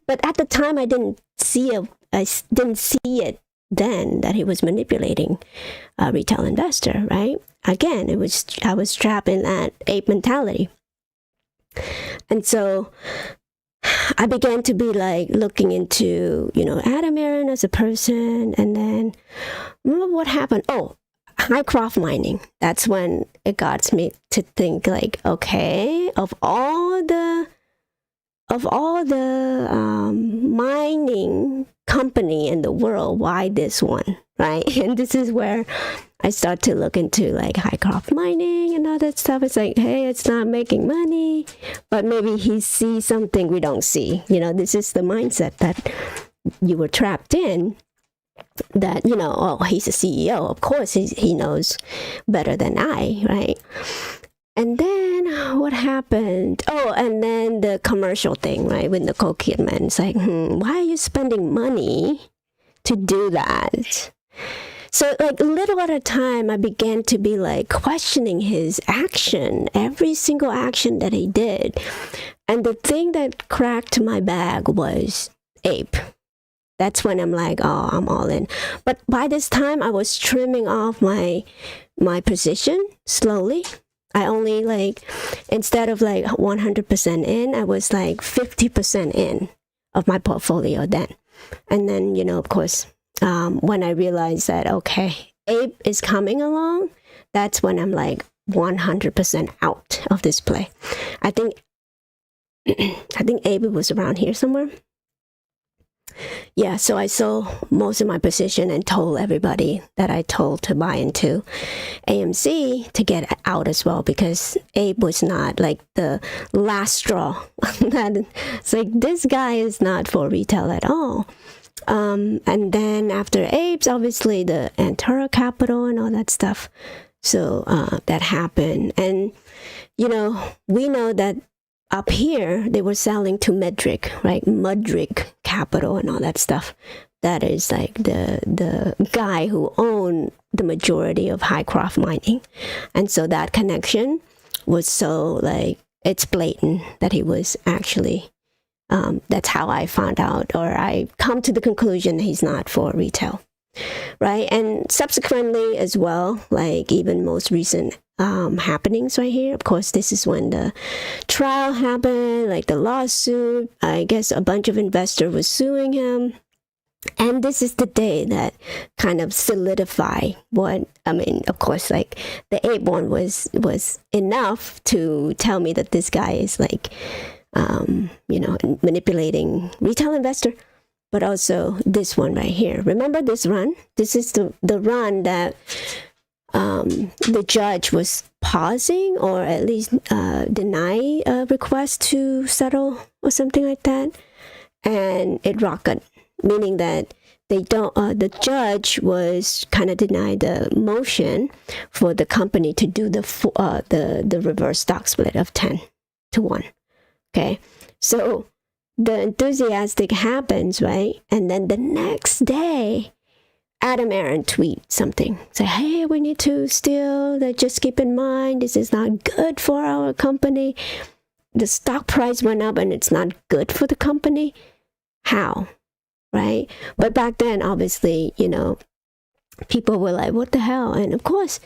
But at the time, I didn't see it then that he was manipulating a retail investor, right? Again, I was trapped in that ape mentality, and so I began to be like looking into Adam Aaron as a person, and then remember what happened? Oh, Hycroft mining. That's when it got me to think like, okay, of all the mining company in the world, why this one, right? And this is where I start to look into like Hycroft mining and all that stuff. It's like, hey, it's not making money, but maybe he sees something we don't see. This is the mindset that you were trapped in. That, oh, he's a CEO. Of course, he knows better than I, right? And then what happened? Oh, and then the commercial thing, right? With Nicole Kidman. It's like, why are you spending money to do that? So like little at a time, I began to be like questioning his action, every single action that he did. And the thing that cracked my bag was Ape. That's when I'm like, oh, I'm all in. But by this time, I was trimming off my position slowly. I only instead of 100% in, I was 50% in of my portfolio then. And then, of course, when I realized that, okay, Ape is coming along, that's when I'm 100% out of this play. I think Ape was around here somewhere. Yeah, so I sold most of my position and told everybody that I told to buy into AMC to get out as well, because Abe was not the last straw. It's this guy is not for retail at all. And then after Apes, obviously the Antara Capital and all that stuff. So that happened. And, you know, we know that up here they were selling to Medrick, right? Mudrick Capital and all that stuff. That is like the guy who owned the majority of Highcroft Mining. And so that connection was so like, it's blatant that he was actually, that's how I found out, or I come to the conclusion he's not for retail, right? And subsequently as well, like even most recent happenings right here, of course, this is when the trial happened, like the lawsuit. I guess a bunch of investors was suing him. And this is the day that kind of solidified what, I mean, of course, like the Ape one was enough to tell me that this guy is like, you know, manipulating retail investor, but also this one right here. Remember this run? This is the run that the judge was pausing or at least deny a request to settle or something like that. And it rocketed. Meaning that they don't. The judge was kind of denied the motion for the company to do the reverse stock split of 10-1. Okay, so the enthusiastic happens, right? And then the next day, Adam Aaron tweet something. Say, hey, we need to still just keep in mind this is not good for our company. The stock price went up, and it's not good for the company. How? Right? But back then, obviously, you know, people were like, what the hell? And of course,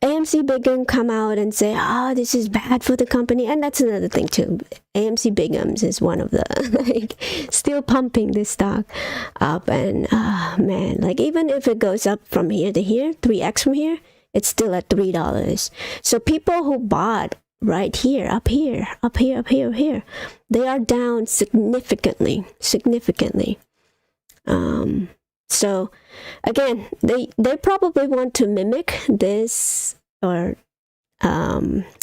AMC Bigham come out and say, this is bad for the company. And that's another thing too. AMC Bigham's is one of the, like, still pumping this stock up. And man, like even if it goes up from here to here, 3x from here, it's still at $3. So people who bought right here, up here, they are down significantly. So again, they probably want to mimic this or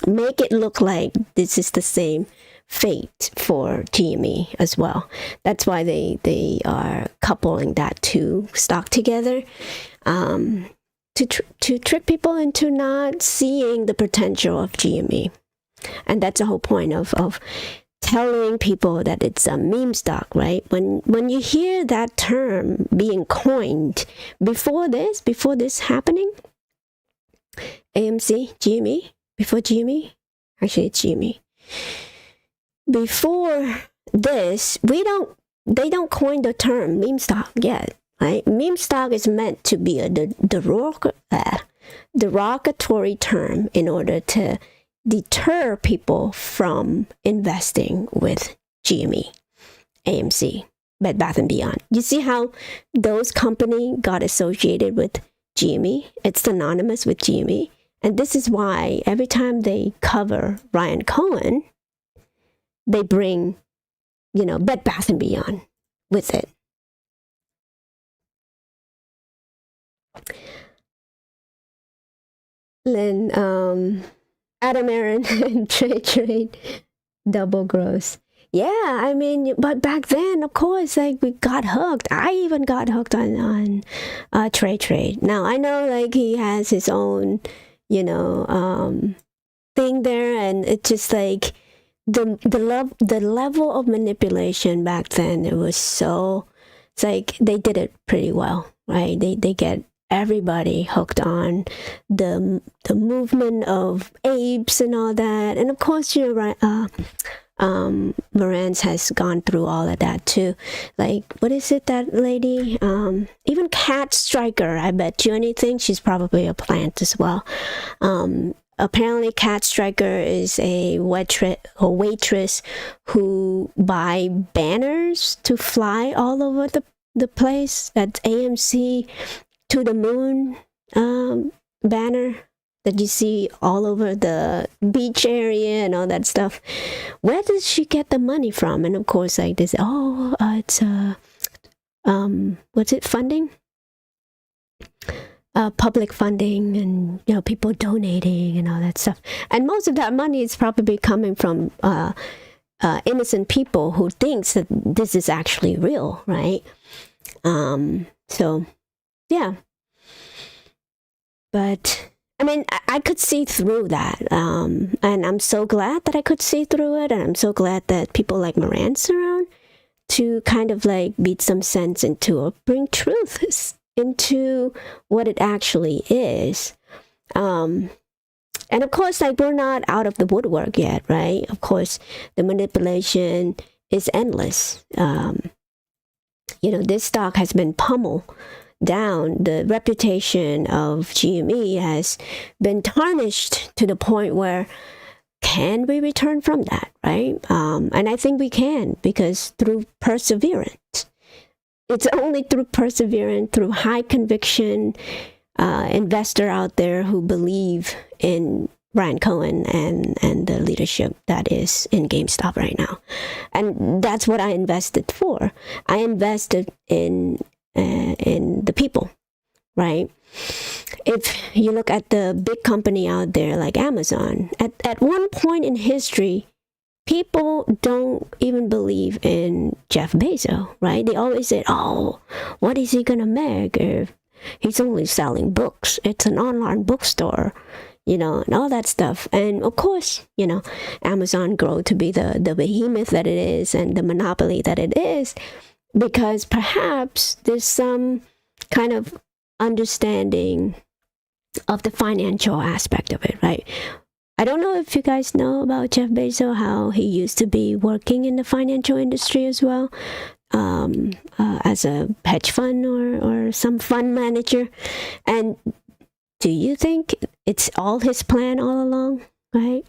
make it look like this is the same fate for GME as well. That's why they are coupling that two stock together to trick people into not seeing the potential of GME. And that's the whole point of telling people that it's a meme stock, right? When you hear that term being coined before this happening, AMC, GME, before GME, actually it's GME. Before this, they don't coin the term meme stock yet, right? Meme stock is meant to be a derogatory term in order to deter people from investing with GME, AMC, Bed Bath & Beyond. You see how those companies got associated with GME? It's synonymous with GME. And this is why every time they cover Ryan Cohen, they bring, you know, Bed Bath & Beyond with it. Then, Adam Aaron and trade double gross. Yeah, I mean, but back then, of course, like we got hooked. I even got hooked on trade. Now I know like he has his own, you know, thing there, and it's just like the level of manipulation back then. It was so, it's like they did it pretty well, right? They get everybody hooked on the movement of apes and all that. And of course, you're right, Moran's has gone through all of that too. Like, what is it, that lady? Even Cat Striker, I bet you anything, she's probably a plant as well. Apparently Cat Striker is a waitress who buy banners to fly all over the place. That's AMC to the moon banner that you see all over the beach area and all that stuff. Where does she get the money from? And of course, like this, it's what's it, funding? Public funding, and you know, people donating and all that stuff. And most of that money is probably coming from innocent people who thinks that this is actually real, right? So, yeah. But I mean, I could see through that, and I'm so glad that I could see through it, and I'm so glad that people like Moran's around to kind of like beat some sense into or bring truth into what it actually is. And of course, like, we're not out of the woodwork yet, right? Of course, the manipulation is endless. This stock has been pummeled down. The reputation of GME has been tarnished to the point where, can we return from that, right? And I think we can, because through perseverance. It's only through perseverance, through high conviction investor out there who believe in Brian Cohen and the leadership that is in GameStop right now. And that's what I invested for. I invested in the people, right? If you look at the big company out there like Amazon, at one point in history, people don't even believe in Jeff Bezos, right? They always say, oh, what is he going to make if he's only selling books? It's an online bookstore, and all that stuff. And of course, Amazon grew to be the behemoth that it is and the monopoly that it is, because perhaps there's some kind of understanding of the financial aspect of it, right? I don't know if you guys know about Jeff Bezos, how he used to be working in the financial industry as well, as a hedge fund or some fund manager. And do you think it's all his plan all along, right?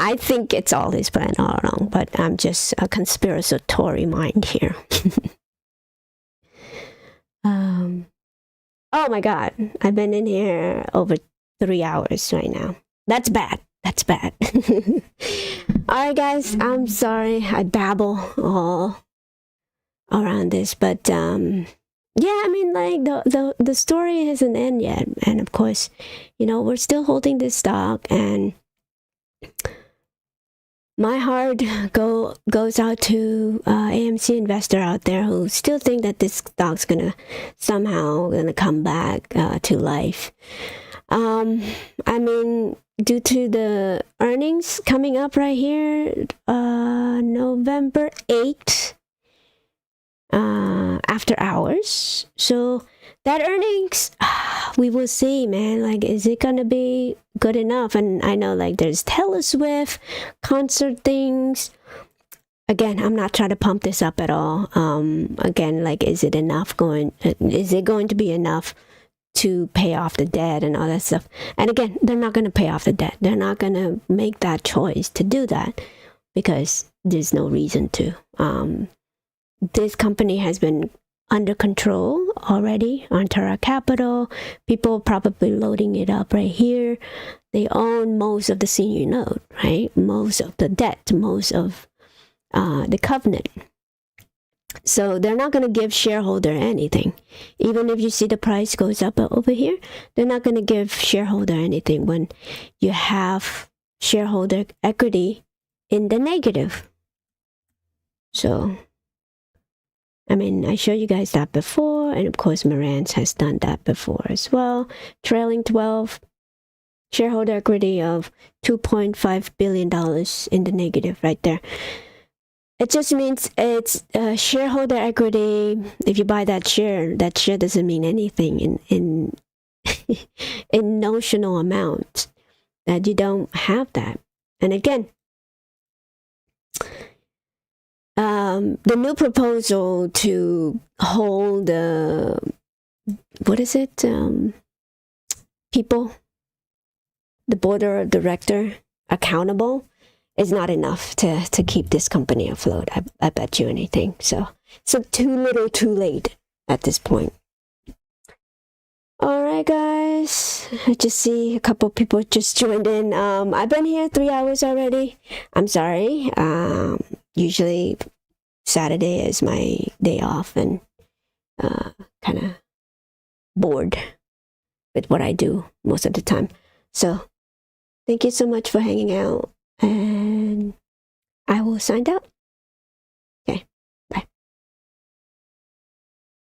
I think it's all his plan all along, but I'm just a conspiratory mind here. Oh my God, I've been in here over 3 hours right now. That's bad. That's bad. All right, guys, I'm sorry I babble all around this, but yeah, I mean, like, the story hasn't ended yet, and of course, we're still holding this stock, and my heart goes out to AMC investor out there who still think that this stock's somehow gonna come back to life. I mean, due to the earnings coming up right here, November 8th, after hours. So that earnings, we will see, man. Like, is it gonna be good enough? And I know, like, there's Taylor Swift concert things. Again, I'm not trying to pump this up at all. Again, like, is it going to be enough to pay off the debt and all that stuff? And again, they're not going to pay off the debt. They're not going to make that choice to do that because there's no reason to. This company has been under control already on Terra Capital. People probably loading it up right here. They own most of the senior note, right? Most of the debt, most of the covenant. So they're not going to give shareholder anything. Even if you see the price goes up over here, they're not going to give shareholder anything when you have shareholder equity in the negative. So, I mean, I showed you guys that before, and of course, Marantz has done that before as well. Trailing 12, shareholder equity of $2.5 billion in the negative right there. It just means it's shareholder equity. If you buy that share doesn't mean anything in in notional amount. That you don't have that. And again, the new proposal to hold people, the board of director accountable is not enough to keep this company afloat. I bet you anything. So too little, too late at this point. All right, guys. I just see a couple people just joined in. I've been here 3 hours already. I'm sorry. Usually Saturday is my day off and kind of bored with what I do most of the time. So thank you so much for hanging out. And I will sign out.